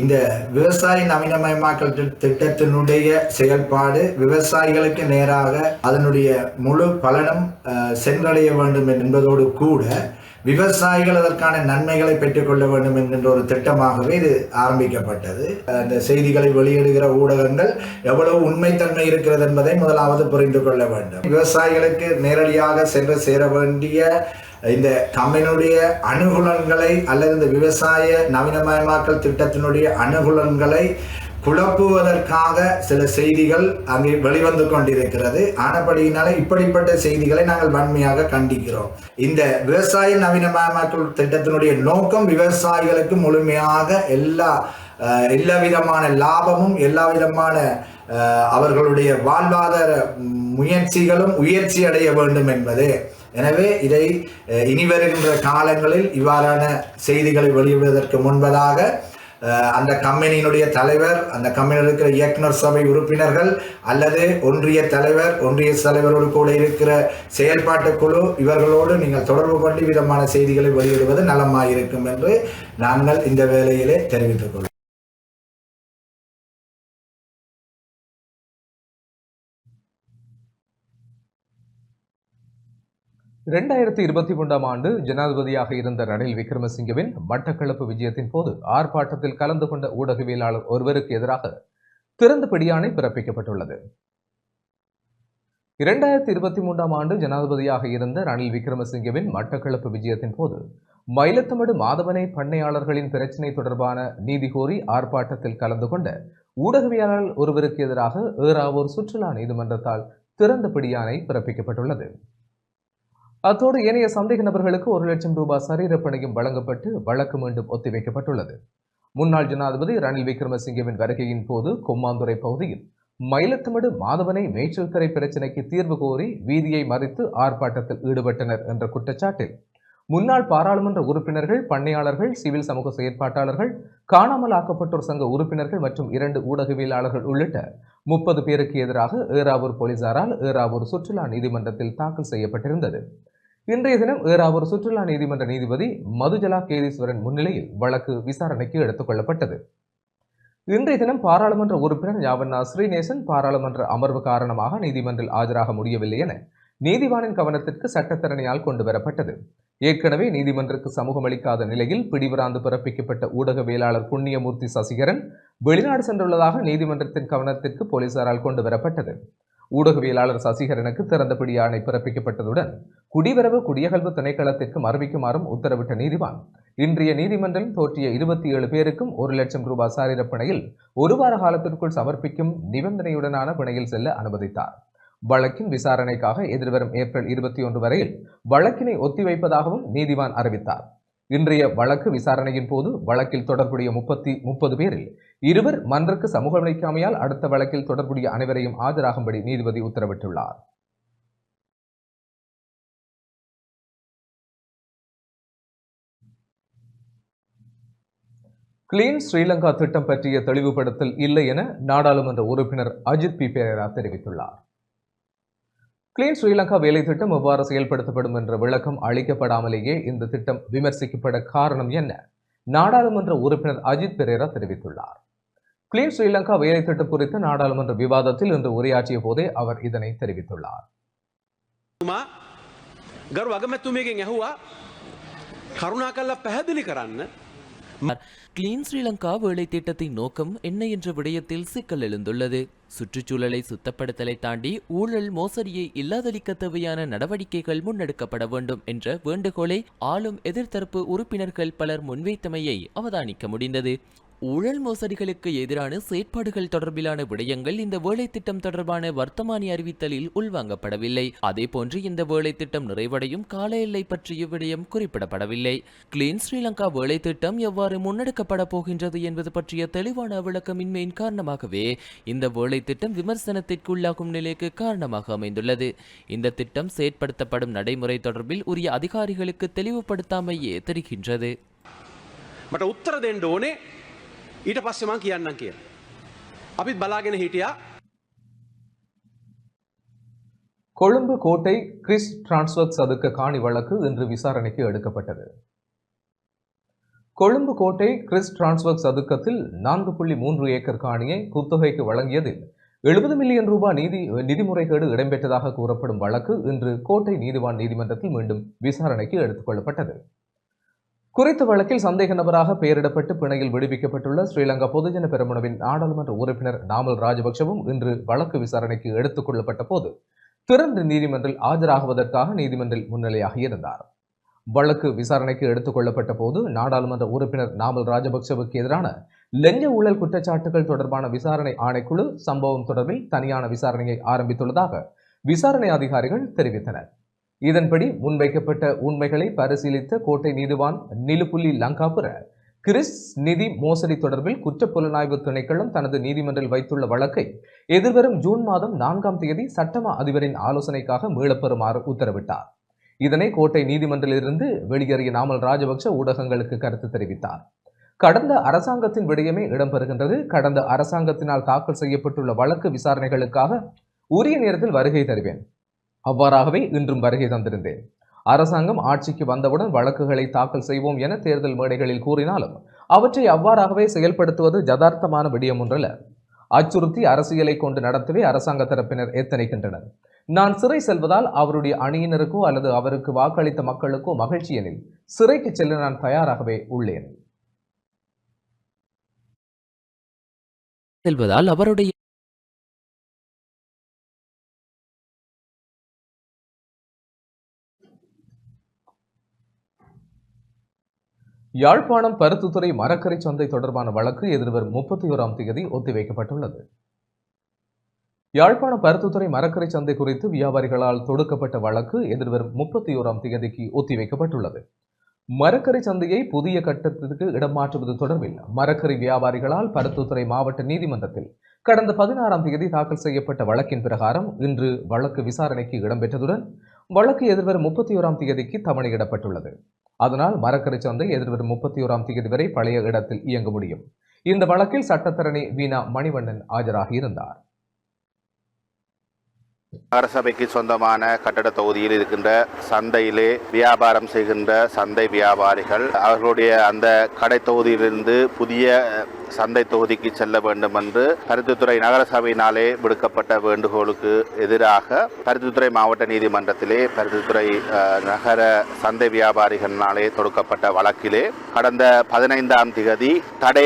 இந்த விவசாய நவீனமயமாக்கல் திட்டத்தினுடைய செயல்பாடு விவசாயிகளுக்கு நேராக அதனுடைய முழு பலனும் சென்றடைய வேண்டும் என்பதோடு கூட விவசாயிகள் அதற்கான நன்மைகளை பெற்றுக்கொள்ள வேண்டும் என்கின்ற ஒரு திட்டமாகவே இது ஆரம்பிக்கப்பட்டது. அந்த செய்திகளை வெளியிடுகிற ஊடகங்கள் எவ்வளவு உண்மைத்தன்மை இருக்கிறது என்பதை முதலாவது புரிந்து கொள்ள வேண்டும். விவசாயிகளுக்கு நேரடியாக சென்று சேர வேண்டிய இந்த கம்பெனியுடைய அனுகூலங்களை அல்லது இந்த விவசாய நவீனமயமாக்கல் திட்டத்தினுடைய அனுகூலங்களை குழப்புவதற்காக சில செய்திகள் அங்கே வெளிவந்து கொண்டிருக்கிறது. ஆனபடியினால இப்படிப்பட்ட செய்திகளை நாங்கள் வன்மையாக கண்டிக்கிறோம். இந்த விவசாய நவீனமயமாக்கல் திட்டத்தினுடைய நோக்கம் விவசாயிகளுக்கு முழுமையாக எல்லா விதமான லாபமும் எல்லா விதமான அவர்களுடைய வாழ்வாதார முயற்சிகளும் உயர்ச்சி அடைய வேண்டும் என்பது எனவே இதை இனி வருகின்ற காலங்களில் இவ்வாறான செய்திகளை வெளியிடுவதற்கு முன்பதாக அந்த கம்பெனியினுடைய தலைவர், அந்த கம்பெனியில் இருக்கிற இயக்குனர் சபை உறுப்பினர்கள் அல்லது ஒன்றிய தலைவரோடு கூட இருக்கிற செயல்பாட்டு குழு இவர்களோடு நீங்கள் தொடர்பு கொண்டு விதமான செய்திகளை வெளியிடுவது நலமாயிருக்கும் என்று நாங்கள் இந்த வேளையிலே தெரிவித்துக் கொள்வோம். ஆண்டு ஜனாதிபதியாக இருந்த ரணில் விக்ரமசிங்கவின் மட்டக்களப்பு விஜயத்தின் போது ஆர்ப்பாட்டத்தில் கலந்து கொண்ட ஊடகவியலாளர் ஒருவருக்கு எதிராக திறந்த பிடியாணை பிறப்பிக்கப்பட்டுள்ளது. 2023 ஆண்டு ஜனாதிபதியாக இருந்த ரணில் விக்ரமசிங்கவின் மட்டக்களப்பு விஜயத்தின் போது மயிலத்தமடு மாதவனை பண்ணையாளர்களின் பிரச்சினை தொடர்பான நீதி கோரி ஆர்ப்பாட்டத்தில் கலந்து கொண்ட ஊடகவியலாளர் ஒருவருக்கு எதிராக ஏறாவூர் சுற்றுலா நீதிமன்றத்தால் திறந்த பிடியாணை பிறப்பிக்கப்பட்டுள்ளது. அத்தோடு ஏனைய சந்தேக நபர்களுக்கு 1 லட்சம் ரூபாய் சரீரப்பணியும் வழங்கப்பட்டு வழக்கு மீண்டும் ஒத்திவைக்கப்பட்டுள்ளது. முன்னாள் ஜனாதிபதி ரணில் விக்ரமசிங்கவின் வருகையின் போது கொம்மாந்துறை பகுதியில் மயிலத்தமடு மாதவனை மேய்ச்சல் தரை பிரச்சினைக்கு தீர்வு கோரி வீதியை மறித்து ஆர்ப்பாட்டத்தில் ஈடுபட்டனர் என்ற குற்றச்சாட்டில் முன்னாள் பாராளுமன்ற உறுப்பினர்கள், பண்ணையாளர்கள், சிவில் சமூக செயற்பாட்டாளர்கள், காணாமல் ஆக்கப்பட்டோர் சங்க உறுப்பினர்கள் மற்றும் 2 ஊடகவியலாளர்கள் உள்ளிட்ட 30 பேருக்கு எதிராக ஏறாவூர் போலீசாரால் ஏறாவூர் சுற்றுலா நீதிமன்றத்தில் தாக்கல் செய்யப்பட்டிருந்தது. இன்றைய தினம் ஏறாவூர் சுற்றுலா நீதிமன்ற நீதிபதி மதுஜலா கேதீஸ்வரன் முன்னிலையில் வழக்கு விசாரணைக்கு எடுத்துக் கொள்ளப்பட்டது. இன்றைய தினம் பாராளுமன்ற உறுப்பினர் யாவண்ணா ஸ்ரீநேசன் பாராளுமன்ற அமர்வு காரணமாக நீதிமன்றில் ஆஜராக முடியவில்லை என நீதிவானின் கவனத்திற்கு சட்டத்தரணியால் கொண்டு வரப்பட்டது. ஏற்கனவே நீதிமன்றக்கு சமூகம் அளிக்காத நிலையில் பிடிவிராந்து பிறப்பிக்கப்பட்ட ஊடகவியலாளர் புண்ணியமூர்த்தி சசிகரன் வெளிநாடு சென்றுள்ளதாக நீதிமன்றத்தின் கவனத்திற்கு போலீசாரால் கொண்டு வரப்பட்டது. ஊடகவியலாளர் சசிகரனுக்கு திறந்த பிடியாணை பிறப்பிக்கப்பட்டதுடன் குடிவரவு குடியகல்வு திணைக்களத்திற்கு அறிவிக்குமாறும் உத்தரவிட்ட நீதிவான் இன்றைய நீதிமன்றில் தோற்றிய 27 பேருக்கும் 1 லட்சம் ரூபாய் சாரீரப்பணையில் 1 வார காலத்திற்குள் சமர்ப்பிக்கும் நிபந்தனையுடனான பிணையில் செல்ல அனுமதித்தார். வழக்கின் விசாரணைக்காக எதிர்வரும் ஏப்ரல் 21 வரையில் வழக்கினை ஒத்திவைப்பதாகவும் நீதிவான் அறிவித்தார். இன்றைய வழக்கு விசாரணையின் போது வழக்கில் தொடர்புடைய 30 பேரில் 2 மன்றக்கு சமூகம் அளிக்காமையால் அடுத்த வழக்கில் தொடர்புடைய அனைவரையும் ஆஜராகும்படி நீதிபதி உத்தரவிட்டுள்ளார். கிளீன் ஸ்ரீலங்கா திட்டம் பற்றிய தெளிவுபடுத்தல் இல்லை என நாடாளுமன்ற உறுப்பினர் அஜித் பி பெரேரா தெரிவித்துள்ளார். கிளீன் ஸ்ரீலங்கா வேலை திட்டம் எவ்வாறு செயல்படுத்தப்படும் என்ற விளக்கம் அளிக்கப்படாமலேயே இந்த திட்டம் விமர்சிக்கப்பட காரணம் என நாடாளுமன்ற உறுப்பினர் அஜித் பெரேரா தெரிவித்துள்ளார். கிளீன் ஸ்ரீலங்கா வேலை திட்டம் குறித்த நாடாளுமன்ற விவாதத்தில் இன்று உரையாற்றிய போதே அவர் இதனை தெரிவித்துள்ளார். கிளீன் ஸ்ரீலங்கா வேலை திட்டத்தின் நோக்கம் என்ன என்ற விடயத்தில் சிக்கல் எழுந்துள்ளது. சுற்றுச்சூழலை சுத்தப்படுத்தலை தாண்டி ஊழல் மோசடியை இல்லாதளிக்க தேவையான நடவடிக்கைகள் முன்னெடுக்கப்பட வேண்டும் என்ற வேண்டுகோளை ஆளும் எதிர்த்தரப்பு உறுப்பினர்கள் பலர் முன்வைத்தமையை அவதானிக்க முடிந்தது. ஊழல் மோசடிகளுக்கு எதிரான செயற்பாடுகள் தொடர்பிலான விடயங்கள் இந்த வேலை திட்டம் தொடர்பான வர்த்தமானி அறிவித்தலில் உள்வாங்கப்படவில்லை. அதேபோன்று இந்த வேலை திட்டம் நிறைவடையும் கால எல்லை பற்றிய விடயம் குறிப்பிடப்படவில்லை. கிளீன் ஸ்ரீலங்கா வேலை திட்டம் எவ்வாறு முன்னெடுக்கப்பட போகின்றது என்பது பற்றிய தெளிவான விளக்கமின்மையின் காரணமாகவே இந்த வேலை திட்டம் விமர்சனத்திற்குள்ளாகும் நிலைக்கு காரணமாக அமைந்துள்ளது. இந்த திட்டம் செயற்படுத்தப்படும் நடைமுறை தொடர்பில் உரிய அதிகாரிகளுக்கு தெளிவுபடுத்தாமையே தெரிகின்றது. ඊට පස්සේ මං කියන්නම් කියලා. අපිත් බලාගෙන හිටියා. கொழும்பு கோட்டை கிறிஸ் டிரான்ஸ்வர்க் சதுக்க காணி வழக்கு இன்று விசாரணைக்கு எடுக்கப்பட்டது. கொழும்பு கோட்டை கிறிஸ் டிரான்ஸ்வர்க் சதுக்கத்தில் 4.3 ஏக்கர் காணியை குத்தகைக்கு வழங்கியதில் 70 மில்லியன் ரூபாய் நிதி முறைகேடு இடம்பெற்றதாக கூறப்படும் வழக்கு இன்று கோட்டை நீதிவான் நீதிமன்றத்தில் மீண்டும் விசாரணைக்கு எடுத்துக் கொள்ளப்பட்டது. குறித்த வழக்கில் சந்தேக நபராக பெயரிடப்பட்டு பிணையில் விடுவிக்கப்பட்டுள்ள ஸ்ரீலங்கா பொதுஜன பெரமுனவின் நாடாளுமன்ற உறுப்பினர் நாமல் ராஜபக்சவும் இன்று வழக்கு விசாரணைக்கு எடுத்துக் கொள்ளப்பட்ட போது திறந்த நீதிமன்றில் ஆஜராகுவதற்காக நீதிமன்றில் முன்னிலையாக இருந்தார். வழக்கு விசாரணைக்கு எடுத்துக் கொள்ளப்பட்ட போது நாடாளுமன்ற உறுப்பினர் நாமல் ராஜபக்சவுக்கு எதிரான லஞ்ச ஊழல் குற்றச்சாட்டுகள் தொடர்பான விசாரணை ஆணைக்குழு சம்பவம் தொடர்பில் தனியான விசாரணையை ஆரம்பித்துள்ளதாக விசாரணை அதிகாரிகள் தெரிவித்தனர். இதன்படி முன்வைக்கப்பட்ட உண்மைகளை பரிசீலித்த கோட்டை நீதிவான் நிலுப்புலி லங்காபுர கிறிஸ் நிதி மோசடி தொடர்பில் குற்றப்புலனாய்வு திணைக்களம் தனது நீதிமன்றில் வைத்துள்ள வழக்கை எதிர்வரும் ஜூன் மாதம் 4ஆம் தேதி சட்டமா அதிபரின் ஆலோசனைக்காக மீளப்பெறுமாறு உத்தரவிட்டார். இதனை கோட்டை நீதிமன்றிலிருந்து வெளியேறிய நாமல் ராஜபக்ஷ ஊடகங்களுக்கு கருத்து தெரிவித்தார். கடந்த அரசாங்கத்தின் விடயமே இடம்பெறுகின்றது. கடந்த அரசாங்கத்தினால் தாக்கல் செய்யப்பட்டுள்ள வழக்கு விசாரணைகளுக்காக உரிய நேரத்தில் வருகை தருவேன். அவ்வாறாகவே இன்றும் வருகை தந்திருந்தேன். அரசாங்கம் ஆட்சிக்கு வந்தவுடன் வழக்குகளை தாக்கல் செய்வோம் என தேர்தல் மேடைகளில் கூறினாலும் அவற்றை அவ்வாறாகவே செயல்படுத்துவது யதார்த்தமான விடயம் ஒன்றல்ல. அச்சுறுத்தி அரசியலை கொண்டு நடத்தவே அரசாங்க தரப்பினர் எத்தனைக்கின்றனர். நான் சிறை செல்வதால் அவருடைய அணியினருக்கோ அல்லது அவருக்கு வாக்களித்த மக்களுக்கோ மகிழ்ச்சி எனில் சிறைக்கு செல்ல நான் தயாராகவே உள்ளேன். செல்வதால் அவருடைய யாழ்ப்பாணம் பருத்தித்துறை மரக்கரை சந்தை தொடர்பான வழக்கு எதிர்வரும் 31ஆம் தேதி ஒத்திவைக்கப்பட்டுள்ளது. யாழ்ப்பாணம் பருத்தித்துறை மரக்கரை சந்தை குறித்து வியாபாரிகளால் தொடுக்கப்பட்ட வழக்கு எதிர்வரும் 31ஆம் தேதிக்கு ஒத்திவைக்கப்பட்டுள்ளது. மரக்கரை சந்தையை புதிய கட்டத்திற்கு இடமாற்றுவது தொடர்பில் மரக்கரை வியாபாரிகளால் பருத்தித்துறை மாவட்ட நீதிமன்றத்தில் கடந்த 16ஆம் தேதி தாக்கல் செய்யப்பட்ட வழக்கின் பிரகாரம் இன்று வழக்கு விசாரணைக்கு இடம்பெற்றதுடன் வழக்கு எதிர்வரும் 31ஆம் தேதிக்கு தவணையிடப்பட்டுள்ளது. அதனால் மரக்கரை சந்தை எதிர்வரும் 31ஆம் தேதி வரை பழைய இடத்தில் இயங்க முடியும். இந்த வழக்கில் சட்டத்தரணி வீணா மணிவண்ணன் ஆஜராகியிருந்தார். நகரசபைக்கு சொந்தமான கட்டட தொகுதியில் இருக்கின்ற சந்தையிலே வியாபாரம் செய்கின்ற சந்தை வியாபாரிகள் அவர்களுடைய அந்த கடை தொகுதியிலிருந்து புதிய சந்தை தொகுதிக்கு செல்ல வேண்டும் என்று பருத்தித்துறை நகரசபையினாலே விடுக்கப்பட்ட வேண்டுகோளுக்கு எதிராக பருத்தித்துறை மாவட்ட நீதிமன்றத்திலே பருத்தித்துறை நகர சந்தை வியாபாரிகளினாலே தொடுக்கப்பட்ட வழக்கிலே கடந்த 15ஆம் தேதி தடை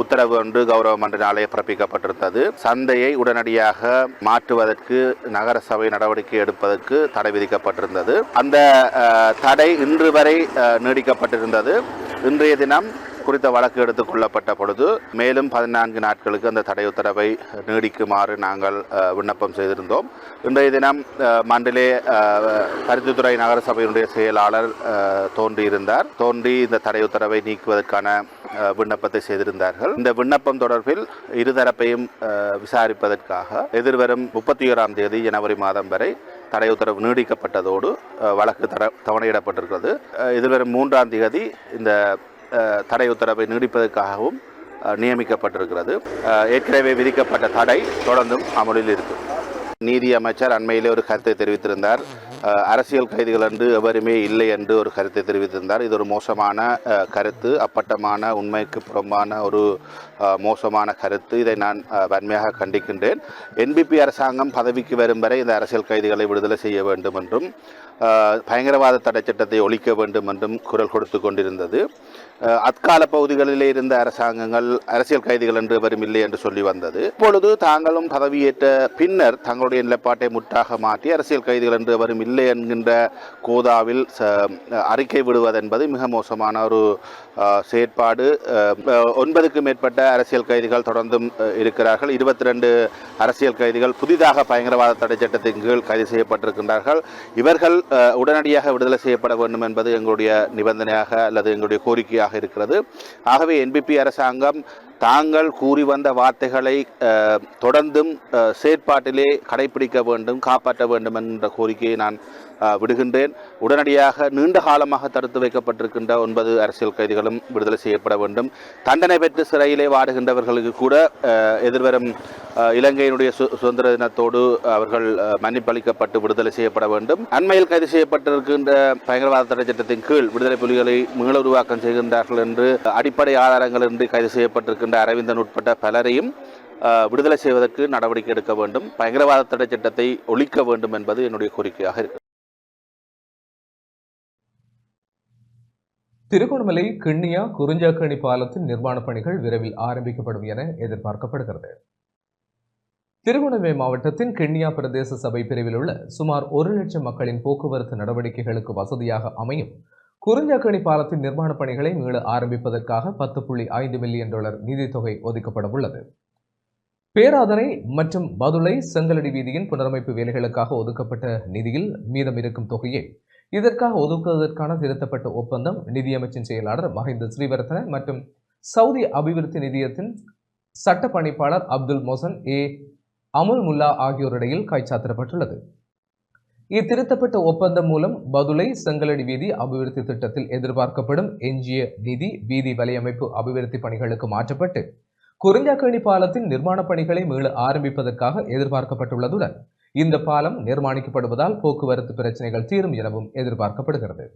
உத்தரவு ஒன்று கௌரவ மன்றினாலே பிறப்பிக்கப்பட்டிருந்தது. சந்தையை உடனடியாக மாற்றுவதற்கு நகரசபை நடவடிக்கை எடுப்பதற்கு தடை விதிக்கப்பட்டிருந்தது. அந்த தடை இன்று வரை நீடிக்கப்பட்டிருந்தது. இன்றைய தினம் குறித்த வழக்கு எடுத்துக் கொள்ளப்பட்ட பொழுது மேலும் 14 நாட்களுக்கு அந்த தடை உத்தரவை நீடிக்குமாறு நாங்கள் விண்ணப்பம் செய்திருந்தோம். இன்றைய தினம் மண்டிலே பருத்தித்துறை நகரசபையினுடைய செயலாளர் தோன்றி இந்த தடை உத்தரவை நீக்குவதற்கான விண்ணப்பத்தை செய்திருந்தார்கள். இந்த விண்ணப்பம் தொடர்பில் இருதரப்பையும் விசாரிப்பதற்காக எதிர்வரும் 31ஆம் தேதி ஜனவரி மாதம் வரை தடை உத்தரவு நீடிக்கப்பட்டதோடு வழக்கு தவணையிடப்பட்டிருக்கிறது. எதிர்வரும் 3ஆம் தேதி இந்த தடை உத்தரவை நீடிப்பதற்காகவும் நியமிக்கப்பட்டிருக்கிறது. ஏற்கனவே விதிக்கப்பட்ட தடை தொடர்ந்தும் அமலில் இருக்கும். நீதி அமைச்சர் அண்மையிலே ஒரு கருத்தை தெரிவித்திருந்தார். அரசியல் கைதிகள் என்று எவருமே இல்லை என்று ஒரு கருத்தை தெரிவித்திருந்தார். இது ஒரு மோசமான கருத்து, அப்பட்டமான உண்மைக்கு புறம்பான ஒரு மோசமான கருத்து. இதை நான் வன்மையாக கண்டிக்கின்றேன். என்பிபி அரசாங்கம் பதவிக்கு வரும் வரை இந்த அரசியல் கைதிகளை விடுதலை செய்ய வேண்டும் என்றும் பயங்கரவாத தடை சட்டத்தை ஒழிக்க வேண்டும் என்றும் குரல் கொடுத்து கொண்டிருந்தது. அக்கால பகுதிகளிலே இருந்த அரசாங்கங்கள் அரசியல் கைதிகள் என்று வரும் இல்லை என்று சொல்லி வந்தது. இப்பொழுது தாங்களும் பதவியேற்ற பின்னர் தங்களுடைய நிலைப்பாட்டை முற்றாக மாற்றி அரசியல் கைதிகள் என்று வரும் இல்லை என்கின்ற கோதாவில் அறிக்கை விடுவது என்பது மிக மோசமான ஒரு செயற்பாடு. 9க்கும் மேற்பட்ட அரசியல் கைதிகள் தொடர்ந்தும் இருக்கிறார்கள். 22 அரசியல் கைதிகள் புதிதாக பயங்கரவாத தடை சட்டத்தின் கீழ் கைது செய்யப்பட்டிருக்கின்றார்கள். இவர்கள் உடனடியாக விடுதலை செய்யப்பட வேண்டும் என்பது எங்களுடைய நிபந்தனையாக அல்லது எங்களுடைய கோரிக்கையாக இருக்கிறது. ஆகவே என்பிபி அரசாங்கம் தாங்கள் கூறி வந்த வார்த்தைகளை தொடர்ந்தும் செயற்பாட்டிலே கடைபிடிக்க வேண்டும், காப்பாற்ற வேண்டும் என்ற கோரிக்கையை நான் விடுகின்றேன். உடனடியாக நீண்ட காலமாக தடுத்து வைக்கப்பட்டிருக்கின்ற 9 அரசியல் கைதிகளும் விடுதலை செய்யப்பட வேண்டும். தண்டனை பெற்று சிறையிலே வாடுகின்றவர்களுக்கு கூட எதிர்வரும் இலங்கையினுடைய சுதந்திர தினத்தோடு அவர்கள் மன்னிப்பளிக்கப்பட்டு விடுதலை செய்யப்பட வேண்டும். அண்மையில் கைது செய்யப்பட்டிருக்கின்ற பயங்கரவாத தடை சட்டத்தின் கீழ் விடுதலை புலிகளை மீள உருவாக்கம் செய்கின்றார்கள் என்று அடிப்படை ஆதாரங்கள் இன்றி கைது செய்யப்பட்டிருக்கின்ற அரவிந்தன் உட்பட்ட பலரையும் விடுதலை செய்வதற்கு நடவடிக்கை எடுக்க வேண்டும். பயங்கரவாத தடை சட்டத்தை ஒழிக்க வேண்டும் என்பது என்னுடைய கோரிக்கையாக இருக்கு. திருகோணமலை கிண்ணியா குறிஞ்சாக்கணி பாலத்தின் நிர்மாண பணிகள் விரைவில் ஆரம்பிக்கப்படும் என எதிர்பார்க்கப்படுகிறது. திருகோணமலை மாவட்டத்தின் கிண்ணியா பிரதேச சபை பிரிவில் உள்ள சுமார் 1 லட்சம் மக்களின் போக்குவரத்து நடவடிக்கைகளுக்கு வசதியாக அமையும் குறிஞ்சாக்கணி பாலத்தின் நிர்மாண பணிகளை மீள ஆரம்பிப்பதற்காக $10.5 மில்லியன் நிதித்தொகை ஒதுக்கப்பட உள்ளது. பேராதனை மற்றும் பதுளை செங்கலடி வீதியின் புனரமைப்பு வேலைகளுக்காக ஒதுக்கப்பட்ட நிதியில் மீதம் இருக்கும் தொகையை இதற்காக ஒதுக்குவதற்கான திருத்தப்பட்ட ஒப்பந்தம் நிதியமைச்சின் செயலாளர் மஹிந்த ஸ்ரீவர்தன மற்றும் சவுதி அபிவிருத்தி நிதியத்தின் சட்ட பணிப்பாளர் அப்துல் மொசன் அமுல் முல்லா ஆகியோரிடையில் கைச்சாத்திடப்பட்டுள்ளது. இத்திருத்தப்பட்ட ஒப்பந்தம் மூலம் பதுளை செங்கலடி வீதி அபிவிருத்தி திட்டத்தில் எதிர்பார்க்கப்படும் எஞ்சிய நிதி வீதி வலையமைப்பு அபிவிருத்தி பணிகளுக்கு மாற்றப்பட்டு குறிஞ்சாக்கேணி பாலத்தின் நிர்மாண பணிகளை மீள ஆரம்பிப்பதற்காக எதிர்பார்க்கப்பட்டுள்ளதுடன் இந்த பாலம் நிர்மாணிக்கப்படுவதால் போக்குவரத்து பிரச்சனைகள் தீரும் எனவும் எதிர்பார்க்கப்படுகிறது.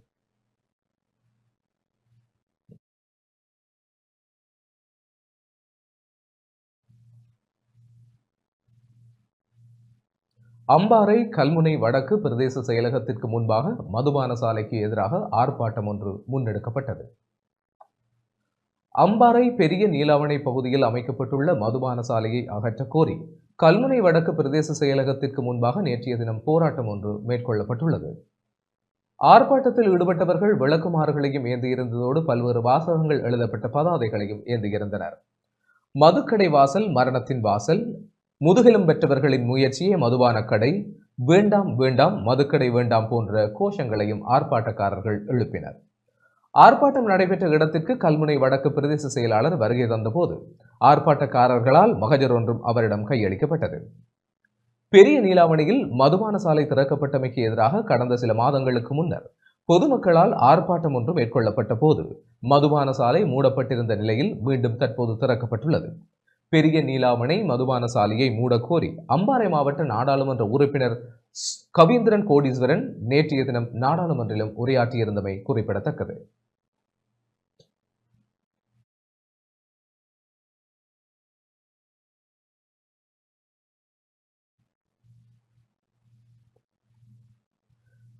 அம்பாறை கல்முனை வடக்கு பிரதேச செயலகத்திற்கு முன்பாக மதுபான சாலைக்கு எதிராக ஆர்ப்பாட்டம் ஒன்று முன்னெடுக்கப்பட்டது. அம்பாறை பெரிய நீலாவணை பகுதியில் அமைக்கப்பட்டுள்ள மதுபான சாலையை அகற்ற கோரி கல்முனை வடக்கு பிரதேச செயலகத்திற்கு முன்பாக நேற்றைய தினம் போராட்டம் ஒன்று மேற்கொள்ளப்பட்டுள்ளது. ஆர்ப்பாட்டத்தில் ஈடுபட்டவர்கள் விளக்குமாறுகளையும் ஏந்தியிருந்ததோடு பல்வேறு வாசகங்கள் எழுதப்பட்ட பதாதைகளையும் ஏந்தியிருந்தனர். மதுக்கடை வாசல் மரணத்தின் வாசல், முதுகெலும் பெற்றவர்களின் முயற்சியே மதுபான கடை, வேண்டாம் வேண்டாம் மதுக்கடை வேண்டாம் போன்ற கோஷங்களையும் ஆர்ப்பாட்டக்காரர்கள் எழுப்பினர். ஆர்ப்பாட்டம் நடைபெற்ற இடத்திற்கு கல்முனை வடக்கு பிரதேச செயலாளர் வருகை தந்தபோது ஆர்ப்பாட்டக்காரர்களால் மகஜர் ஒன்றும் அவரிடம் கையளிக்கப்பட்டது. பெரிய நீலாவணியில் மதுபான சாலை திறக்கப்பட்டமைக்கு எதிராக கடந்த சில மாதங்களுக்கு முன்னர் பொதுமக்களால் ஆர்ப்பாட்டம் ஒன்று மேற்கொள்ளப்பட்ட போது மதுபான சாலை மூடப்பட்டிருந்த நிலையில் மீண்டும் தற்போது திறக்கப்பட்டுள்ளது. பெரிய நீலாவணை மதுபான சாலையை மூடக்கோரி அம்பாறை மாவட்ட நாடாளுமன்ற உறுப்பினர் கவீந்திரன் கோடீஸ்வரன் நேற்றைய தினம் நாடாளுமன்றிலும் உரையாற்றியிருந்தமை குறிப்பிடத்தக்கது.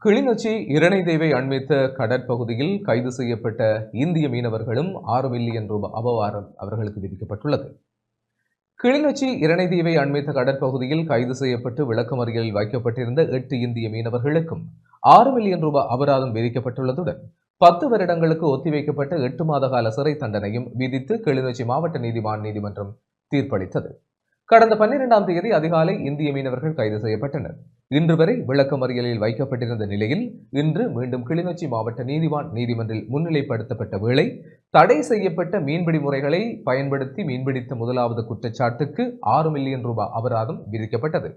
கிளிநொச்சி இரணைதேவை அண்மித்த கடற்பகுதியில் கைது செய்யப்பட்ட இந்திய மீனவர்களும் 6 மில்லியன் ரூபாய் அபராதம் அவர்களுக்கு விதிக்கப்பட்டுள்ளது. கிளிநொச்சி இரணைதீவை அண்மித்த கடற்பகுதியில் கைது செய்யப்பட்டு விளக்கமறியலில் வைக்கப்பட்டிருந்த 8 இந்திய மீனவர்களுக்கும் 6 மில்லியன் ரூபாய் அபராதம் விதிக்கப்பட்டுள்ளதுடன் 10 வருடங்களுக்கு ஒத்திவைக்கப்பட்ட 8 மாத கால சிறை தண்டனையும் விதித்து கிளிநொச்சி மாவட்ட நீதிமன்றம் தீர்ப்பளித்தது. கடந்த 12ஆம் தேதி அதிகாலை இந்திய மீனவர்கள் கைது செய்யப்பட்டனர். இன்று வரை விளக்கமறியலில் வைக்கப்பட்டிருந்த நிலையில் இன்று மீண்டும் கிளிநொச்சி மாவட்ட நீதிமன்றில் முன்னிலைப்படுத்தப்பட்ட வேளை தடை செய்யப்பட்ட மீன்பிடி முறைகளை பயன்படுத்தி மீன்பிடித்த முதலாவது குற்றச்சாட்டுக்கு 6 மில்லியன் ரூபாய் அபராதம் விதிக்கப்பட்டது.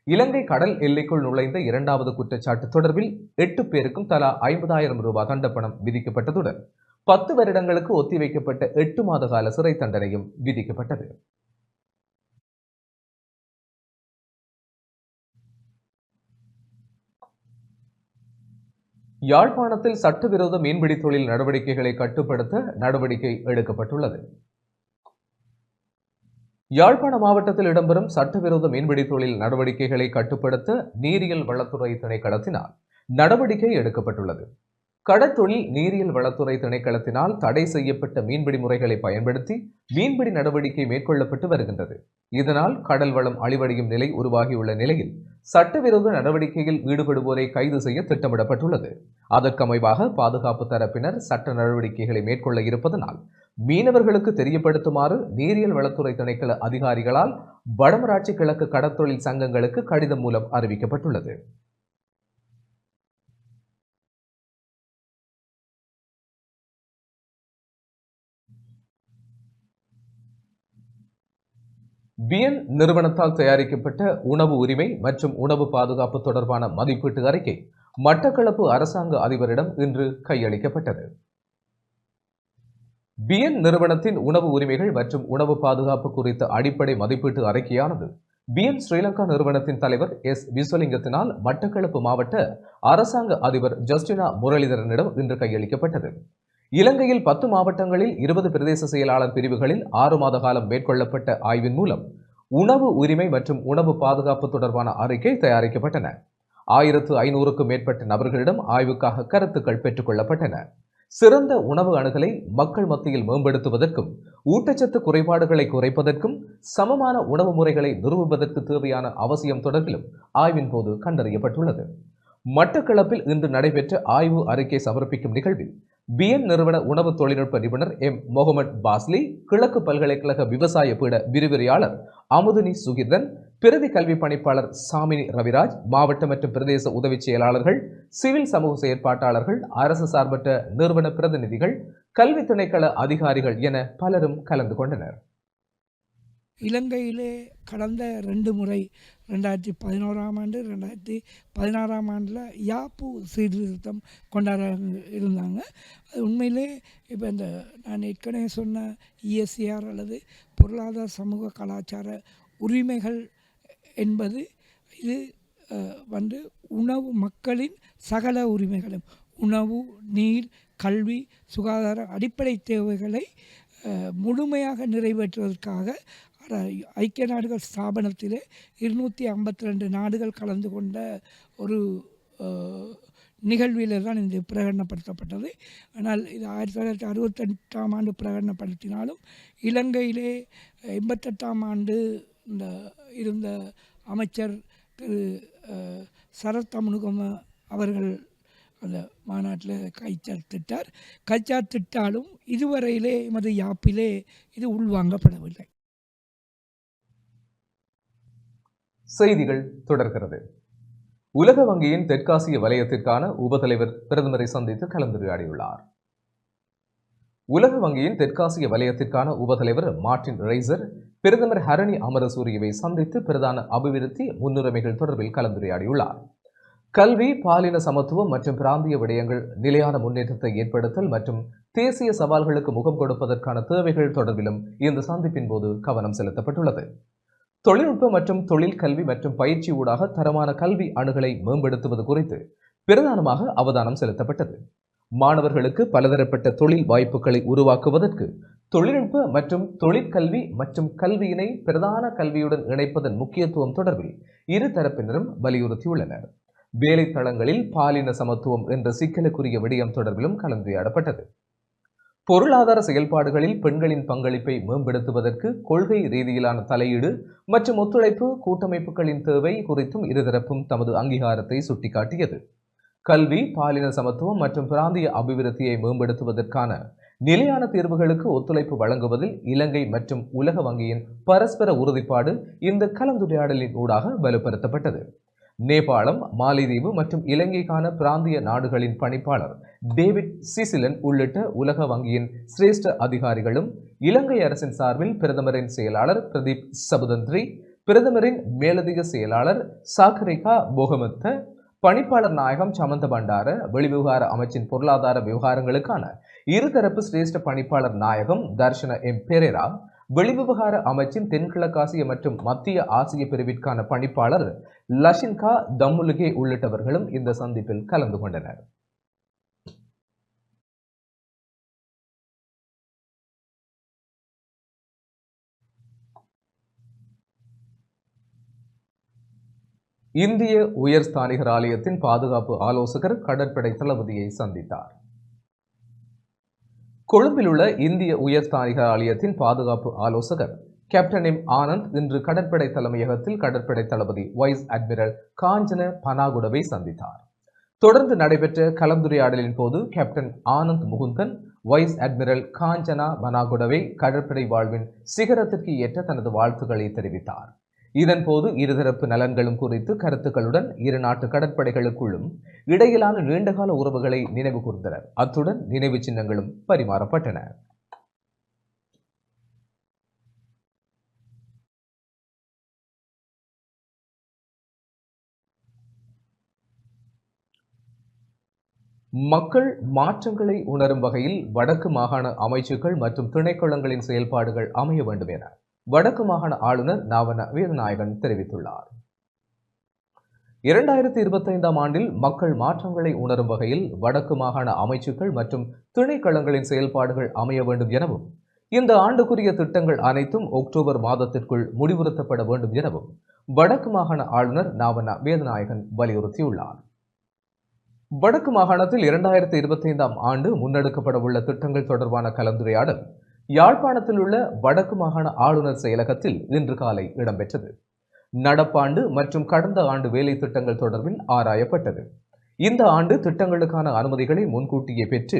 இலங்கை கடல் எல்லைக்குள் நுழைந்த 2வது குற்றச்சாட்டு தொடர்பில் 8 பேருக்கும் தலா 50,000 ரூபாய் தண்டப்பணம் விதிக்கப்பட்டதுடன் 10 வருடங்களுக்கு ஒத்திவைக்கப்பட்ட 8 மாத கால சிறை தண்டனையும் விதிக்கப்பட்டது. யாழ்ப்பாணத்தில் சட்டவிரோத மீன்பிடி தொழில் நடவடிக்கைகளை கட்டுப்படுத்த நடவடிக்கை எடுக்கப்பட்டுள்ளது. யாழ்ப்பாண மாவட்டத்தில் இடம்பெறும் சட்டவிரோத மீன்பிடி தொழில் நடவடிக்கைகளை கட்டுப்படுத்த நீரியல் வளத்துறை திணைக்களத்தினால் நடவடிக்கை எடுக்கப்பட்டுள்ளது. கடற்தொழில் நீரியல் வளத்துறை திணைக்களத்தினால் தடை செய்யப்பட்ட மீன்பிடி முறைகளை பயன்படுத்தி மீன்பிடி நடவடிக்கை மேற்கொள்ளப்பட்டு வருகின்றது. இதனால் கடல் வளம் அழிவடையும் நிலை உருவாகியுள்ள நிலையில் சட்டவிரோத நடவடிக்கையில் ஈடுபடுவோரை கைது செய்ய திட்டமிடப்பட்டுள்ளது. அதற்கமைவாக பாதுகாப்பு தரப்பினர் சட்ட நடவடிக்கைகளை மேற்கொள்ள இருப்பதனால் மீனவர்களுக்கு தெரியப்படுத்துமாறு நீரியல் வளத்துறை திணைக்கள அதிகாரிகளால் வடமராட்சி கிழக்கு கடற்தொழில் சங்கங்களுக்கு கடிதம் மூலம் அறிவிக்கப்பட்டுள்ளது. பிஎன் நிறுவனத்தால் தயாரிக்கப்பட்ட உணவு உரிமை மற்றும் உணவு பாதுகாப்பு தொடர்பான மதிப்பீட்டு அறிக்கை மட்டக்களப்பு அரசாங்க அதிபரிடம் இன்று கையளிக்கப்பட்டது. பிஎன் நிறுவனத்தின் உணவு உரிமைகள் மற்றும் உணவு பாதுகாப்பு குறித்த அடிப்படை மதிப்பீட்டு அறிக்கையானது பிஎன் ஸ்ரீலங்கா நிறுவனத்தின் தலைவர் எஸ் விஸ்வலிங்கத்தினால் மட்டக்களப்பு மாவட்ட அரசாங்க அதிபர் ஜஸ்டினா முரளிதரனிடம் இன்று கையளிக்கப்பட்டது. இலங்கையில் 10 மாவட்டங்களில் 20 பிரதேச செயலாளர் பிரிவுகளில் 6 மாத காலம் மேற்கொள்ளப்பட்ட ஆய்வின் மூலம் உணவு உரிமை மற்றும் உணவு பாதுகாப்பு தொடர்பான அறிக்கை தயாரிக்கப்பட்டன. 1500க்கும் மேற்பட்ட நபர்களிடம் ஆய்வுக்காக கருத்துக்கள் பெற்றுக் கொள்ளப்பட்டன. சிறந்த உணவு அணுகலை மக்கள் மத்தியில் மேம்படுத்துவதற்கும் ஊட்டச்சத்து குறைபாடுகளை குறைப்பதற்கும் சமமான உணவு முறைகளை நிறுவுவதற்கு தேவையான அவசியம் தொடர்பிலும் ஆய்வின் போது கண்டறியப்பட்டுள்ளது. மட்டக்களப்பில் இன்று நடைபெற்ற ஆய்வு அறிக்கை சமர்ப்பிக்கும் நிகழ்வில் பிஎன் நிறுவன உணவு தொழில்நுட்ப நிபுணர் எம் முகமது பாஸ்லி, கிழக்கு பல்கலைக்கழக விவசாய பீட விரிவுரையாளர் அமுதினி சுகிர்தன், பிரதி கல்வி பணிப்பாளர் சாமினி ரவிராஜ், மாவட்ட மற்றும் பிரதேச உதவி செயலாளர்கள், சிவில் சமூக செயற்பாட்டாளர்கள், அரசு சார்பற்ற நிறுவன பிரதிநிதிகள், கல்வி திணைக்கள அதிகாரிகள் என பலரும் கலந்து கொண்டனர். இலங்கையிலே கடந்த 2 முறை 2011ஆம் ஆண்டு 2016ஆம் ஆண்டில் யாப்பு சீர்திருத்தம் கொண்டாட இருந்தாங்க. அது உண்மையிலே இப்போ இந்த நான் ஏற்கனவே சொன்ன இஎஸ்சிஆர் அல்லது பொருளாதார சமூக கலாச்சார உரிமைகள் என்பது இது உணவு மக்களின் சகல உரிமைகளும் உணவு, நீர், கல்வி, சுகாதார அடிப்படை தேவைகளை முழுமையாக நிறைவேற்றுவதற்காக ஐக்கிய நாடுகள் ஸ்தாபனத்திலே 252 நாடுகள் கலந்து கொண்ட ஒரு நிகழ்வில் தான் இது பிரகடனப்படுத்தப்பட்டது. ஆனால் இது 1968ஆம் ஆண்டு பிரகடனப்படுத்தினாலும் இலங்கையிலே 88ஆம் ஆண்டு இந்த இருந்த அமைச்சர் திரு சரத் அமுனுகம அவர்கள் அந்த மாநாட்டில் கைச்சாத்திட்டாலும் இதுவரையிலே எமது யாப்பிலே இது உள்வாங்கப்படவில்லை. செய்திகள் தொடர்கிறது. உலக வங்கியின் தெற்காசிய வலயத்திற்கான உபதலைவர் பிரதமரை சந்தித்து கலந்துரையாடியுள்ளார். உலக வங்கியின் தெற்காசிய வலயத்திற்கான உபதலைவர் மார்டின் ரைசர் பிரதமர் ஹரணி அமரசூரியவை சந்தித்து பிரதான அபிவிருத்தி முன்னுரிமைகள் தொடர்பில் கலந்துரையாடியுள்ளார். கல்வி, பாலின சமத்துவம் மற்றும் பிராந்திய விடயங்கள், நிலையான முன்னேற்றத்தை ஏற்படுத்தல் மற்றும் தேசிய சவால்களுக்கு முகம் கொடுப்பதற்கான தேவைகள் தொடர்பிலும் இந்த சந்திப்பின் போது கவனம் செலுத்தப்பட்டுள்ளது. தொழில்நுட்ப மற்றும் தொழில் கல்வி மற்றும் பயிற்சி ஊடாக தரமான கல்வி அணுகலை மேம்படுத்துவது குறித்து பிரதானமாக அவதானம் செலுத்தப்பட்டது. மாணவர்களுக்கு பலதரப்பட்ட தொழில் வாய்ப்புகளை உருவாக்குவதற்கு தொழில்நுட்ப மற்றும் தொழிற்கல்வி மற்றும் கல்வியினை பிரதான கல்வியுடன் இணைப்பதன் முக்கியத்துவம் தொடர்பில் இரு தரப்பினரும் வலியுறுத்தியுள்ளனர். வேலை தளங்களில் பாலின சமத்துவம் என்ற சிக்கலுக்குரிய விடயம் தொடர்பிலும் கலந்துரையாடப்பட்டது. பொருளாதார செயல்பாடுகளில் பெண்களின் பங்களிப்பை மேம்படுத்துவதற்கு கொள்கை ரீதியிலான தலையீடு மற்றும் ஒத்துழைப்பு கூட்டமைப்புகளின் தேவை குறித்தும் இருதரப்பும் தமது அங்கீகாரத்தை சுட்டிக்காட்டியது. கல்வி, பாலின சமத்துவம் மற்றும் பிராந்திய அபிவிருத்தியை மேம்படுத்துவதற்கான நிலையான தீர்வுகளுக்கு ஒத்துழைப்பு வழங்குவதில் இலங்கை மற்றும் உலக வங்கியின் பரஸ்பர உறுதிப்பாடு இந்த கலந்துரையாடலின் ஊடாக வலுப்படுத்தப்பட்டது. நேபாளம், மாலைதீவு மற்றும் இலங்கைக்கான பிராந்திய நாடுகளின் பணிப்பாளர் டேவிட் சிசிலன் உள்ளிட்ட உலக வங்கியின் சிரேஷ்ட அதிகாரிகளும் இலங்கை அரசின் சார்பில் பிரதமரின் செயலாளர் பிரதீப் சபுதந்திரி, பிரதமரின் மேலதிக செயலாளர் சாகரிகா போகமத்த, பணிப்பாளர் நாயகம் சமந்த பண்டார, வெளிவிவகார அமைச்சின் பொருளாதார விவகாரங்களுக்கான இருதரப்பு சிரேஷ்ட பணிப்பாளர் நாயகம் தர்ஷன எம் பெரேரா, வெளிவிவகார அமைச்சின் தென்கிழக்காசிய மற்றும் மத்திய ஆசிய பிரிவிற்கான பணிப்பாளர் லஷின்கா தம்முலுகே உள்ளிட்டவர்களும் இந்த சந்திப்பில் கலந்து கொண்டனர். இந்திய உயர்ஸ்தானிகர் ஆலயத்தின் பாதுகாப்பு ஆலோசகர் கடற்படை தளபதியை சந்தித்தார். கொழும்பில் உள்ள இந்திய உயர்ஸ்தானிகர் ஆலயத்தின் பாதுகாப்பு ஆலோசகர் கேப்டன் எம் ஆனந்த் இன்று கடற்படை தலைமையகத்தில் கடற்படை தளபதி வைஸ் அட்மிரல் காஞ்சன பனாகுடவை சந்தித்தார். தொடர்ந்து நடைபெற்ற கலந்துரையாடலின் போது captain Anand Mukundan vice admiral Kanchana பனாகுடவை கடற்படை வாழ்வின் சிகரத்திற்கு ஏற்ற தனது வாழ்த்துக்களை தெரிவித்தார். இதன்போது இருதரப்பு நலன்களும் குறித்து கருத்துக்களுடன் இரு நாட்டு கடற்படைகளுக்குள்ளும் இடையிலான நீண்டகால உறவுகளை நினைவு கூர்ந்தனர். அத்துடன் நினைவு சின்னங்களும் பரிமாறப்பட்டன. மக்கள் மாற்றங்களை உணரும் வகையில் வடக்கு மாகாண அமைச்சுக்கள் மற்றும் திணைக்களங்களின் செயல்பாடுகள் அமைய வேண்டும் என வடக்கு மாகாண ஆளுநர் நாவண்ண வேதநாயகன் தெரிவித்துள்ளார். 2025ஆம் ஆண்டில் மக்கள் மாற்றங்களை உணரும் வகையில் வடக்கு மாகாண அமைச்சுக்கள் மற்றும் திணைக்களங்களின் செயல்பாடுகள் அமைய வேண்டும் எனவும் இந்த ஆண்டுக்குரிய திட்டங்கள் அனைத்தும் அக்டோபர் மாதத்திற்குள் முடிவுறுத்தப்பட வேண்டும் எனவும் வடக்கு மாகாண ஆளுநர் நாவண்ண வேதநாயகன் வலியுறுத்தியுள்ளார். வடக்கு மாகாணத்தில் 2025ஆம் ஆண்டு முன்னெடுக்கப்பட உள்ள திட்டங்கள் தொடர்பான கலந்துரையாடல் யாழ்ப்பாணத்தில் உள்ள வடக்கு மாகாண ஆளுநர் செயலகத்தில் இன்று காலை இடம்பெற்றது. நடப்பாண்டு மற்றும் கடந்த ஆண்டு வேலை திட்டங்கள் தொடர்பில் ஆராயப்பட்டது. இந்த ஆண்டு திட்டங்களுக்கான அனுமதிகளை முன்கூட்டியே பெற்று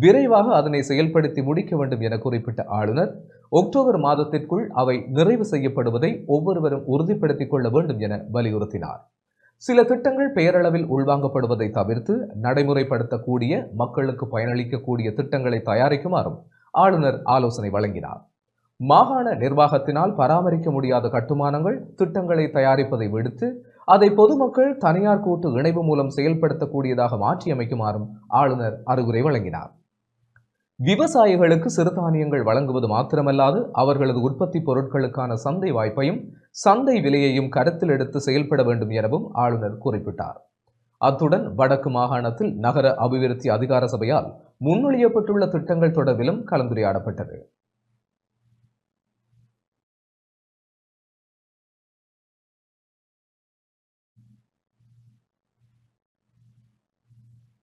விரைவாக அதனை செயல்படுத்தி முடிக்க வேண்டும் என குறிப்பிட்ட ஆளுநர் அக்டோபர் மாதத்திற்குள் அவை நிறைவு செய்யப்படுவதை ஒவ்வொருவரும் உறுதிப்படுத்திக் கொள்ள வேண்டும் என வலியுறுத்தினார். சில திட்டங்கள் பெயரளவில் உள்வாங்கப்படுவதை தவிர்த்து நடைமுறைப்படுத்தக்கூடிய மக்களுக்கு பயனளிக்கக்கூடிய திட்டங்களை தயாரிக்குமாறும் ஆளுநர் ஆலோசனை வழங்கினார். மாகாண நிர்வாகத்தினால் பராமரிக்க முடியாத கட்டுமானங்கள் திட்டங்களை தயாரிப்பதை விடுத்து அதை பொதுமக்கள் தனியார் கூட்டு இணைவு மூலம் செயல்படுத்தக்கூடியதாக மாற்றியமைக்குமாறும் ஆளுநர் அறிவுரை வழங்கினார். விவசாயிகளுக்கு சிறுதானியங்கள் வழங்குவது மாத்திரமல்லாது அவர்களது உற்பத்தி பொருட்களுக்கான சந்தை வாய்ப்பையும் சந்தை விலையையும் கருத்தில் எடுத்து செயல்பட வேண்டும் எனவும் ஆளுநர் குறிப்பிட்டார். அத்துடன் வடக்கு மாகாணத்தில் நகர அபிவிருத்தி அதிகார சபையால் முன்மொழியப்பட்டுள்ள திட்டங்கள் தொடர்பிலும் கலந்துரையாடப்பட்டது.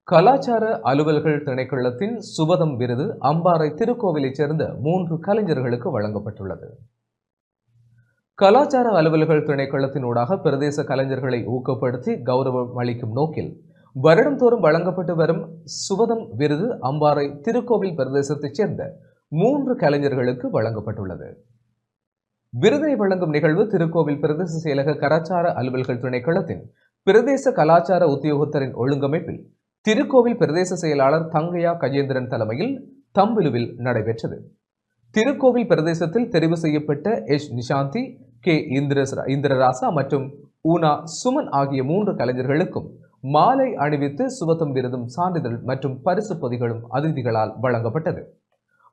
கலாச்சார அலுவல்கள் திணைக்களத்தின் சுபதம் விருது அம்பாறை திருக்கோவிலைச் சேர்ந்த 3 கலைஞர்களுக்கு வழங்கப்பட்டுள்ளது. கலாச்சார அலுவல்கள் திணைக்களத்தினூடாக பிரதேச கலைஞர்களை ஊக்கப்படுத்தி கௌரவம் அளிக்கும் நோக்கில் வருடந்தோறும் வழங்கப்பட்டு வரும் சுபதம் விருது அம்பாறை திருக்கோவில் பிரதேசத்தைச் சேர்ந்த 3 கலைஞர்களுக்கு வழங்கப்பட்டுள்ளது. விருதை வழங்கும் நிகழ்வு திருக்கோவில் பிரதேச செயலக கலாச்சார அலுவல்கள் திணைக்களத்தின் பிரதேச கலாச்சார உத்தியோகத்தரின் ஒழுங்கமைப்பில் திருக்கோவில் பிரதேச செயலாளர் தங்கையா கஜேந்திரன் தலைமையில் தம்பிலுவில் நடைபெற்றது. திருக்கோவில் பிரதேசத்தில் தெரிவு செய்யப்பட்ட எஸ் நிஷாந்தி, கே இந்திரராசா மற்றும் ஊனா சுமன் ஆகிய 3 கலைஞர்களுக்கும் மாலை அணிவித்து சுபதம் விருதும் சான்றிதழ் மற்றும் பரிசு பொதிகளும் அதிதிகளால் வழங்கப்பட்டது.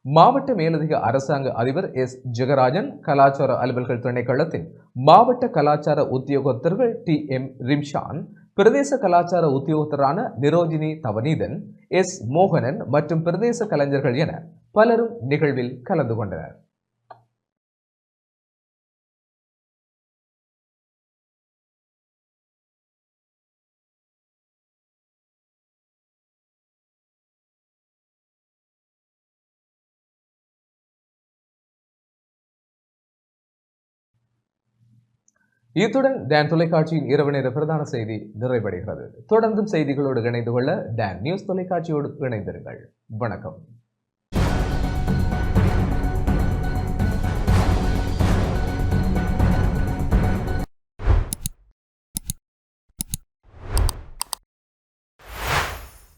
மாவட்ட மேலதிக அரசாங்க அதிபர் எஸ் ஜெகராஜன், கலாச்சார அலுவல்கள் திணைக்களத்தின் மாவட்ட கலாச்சார உத்தியோகத்தர்கள் டி எம் ரிம்ஷான், பிரதேச கலாச்சார உத்தியோகத்தரான நிரோஜினி தவனீதன், எஸ் மோகனன் மற்றும் பிரதேச கலைஞர்கள் என பலரும் நிகழ்வில் கலந்து கொண்டனர். இத்துடன் டான் தொலைக்காட்சியின் இரவு நேர பிரதான செய்தி நிறைவடைகிறது. தொடர்ந்தும் செய்திகளோடு இணைந்து கொள்ள டான் நியூஸ் தொலைக்காட்சியோடு இணைந்திருங்கள். வணக்கம்.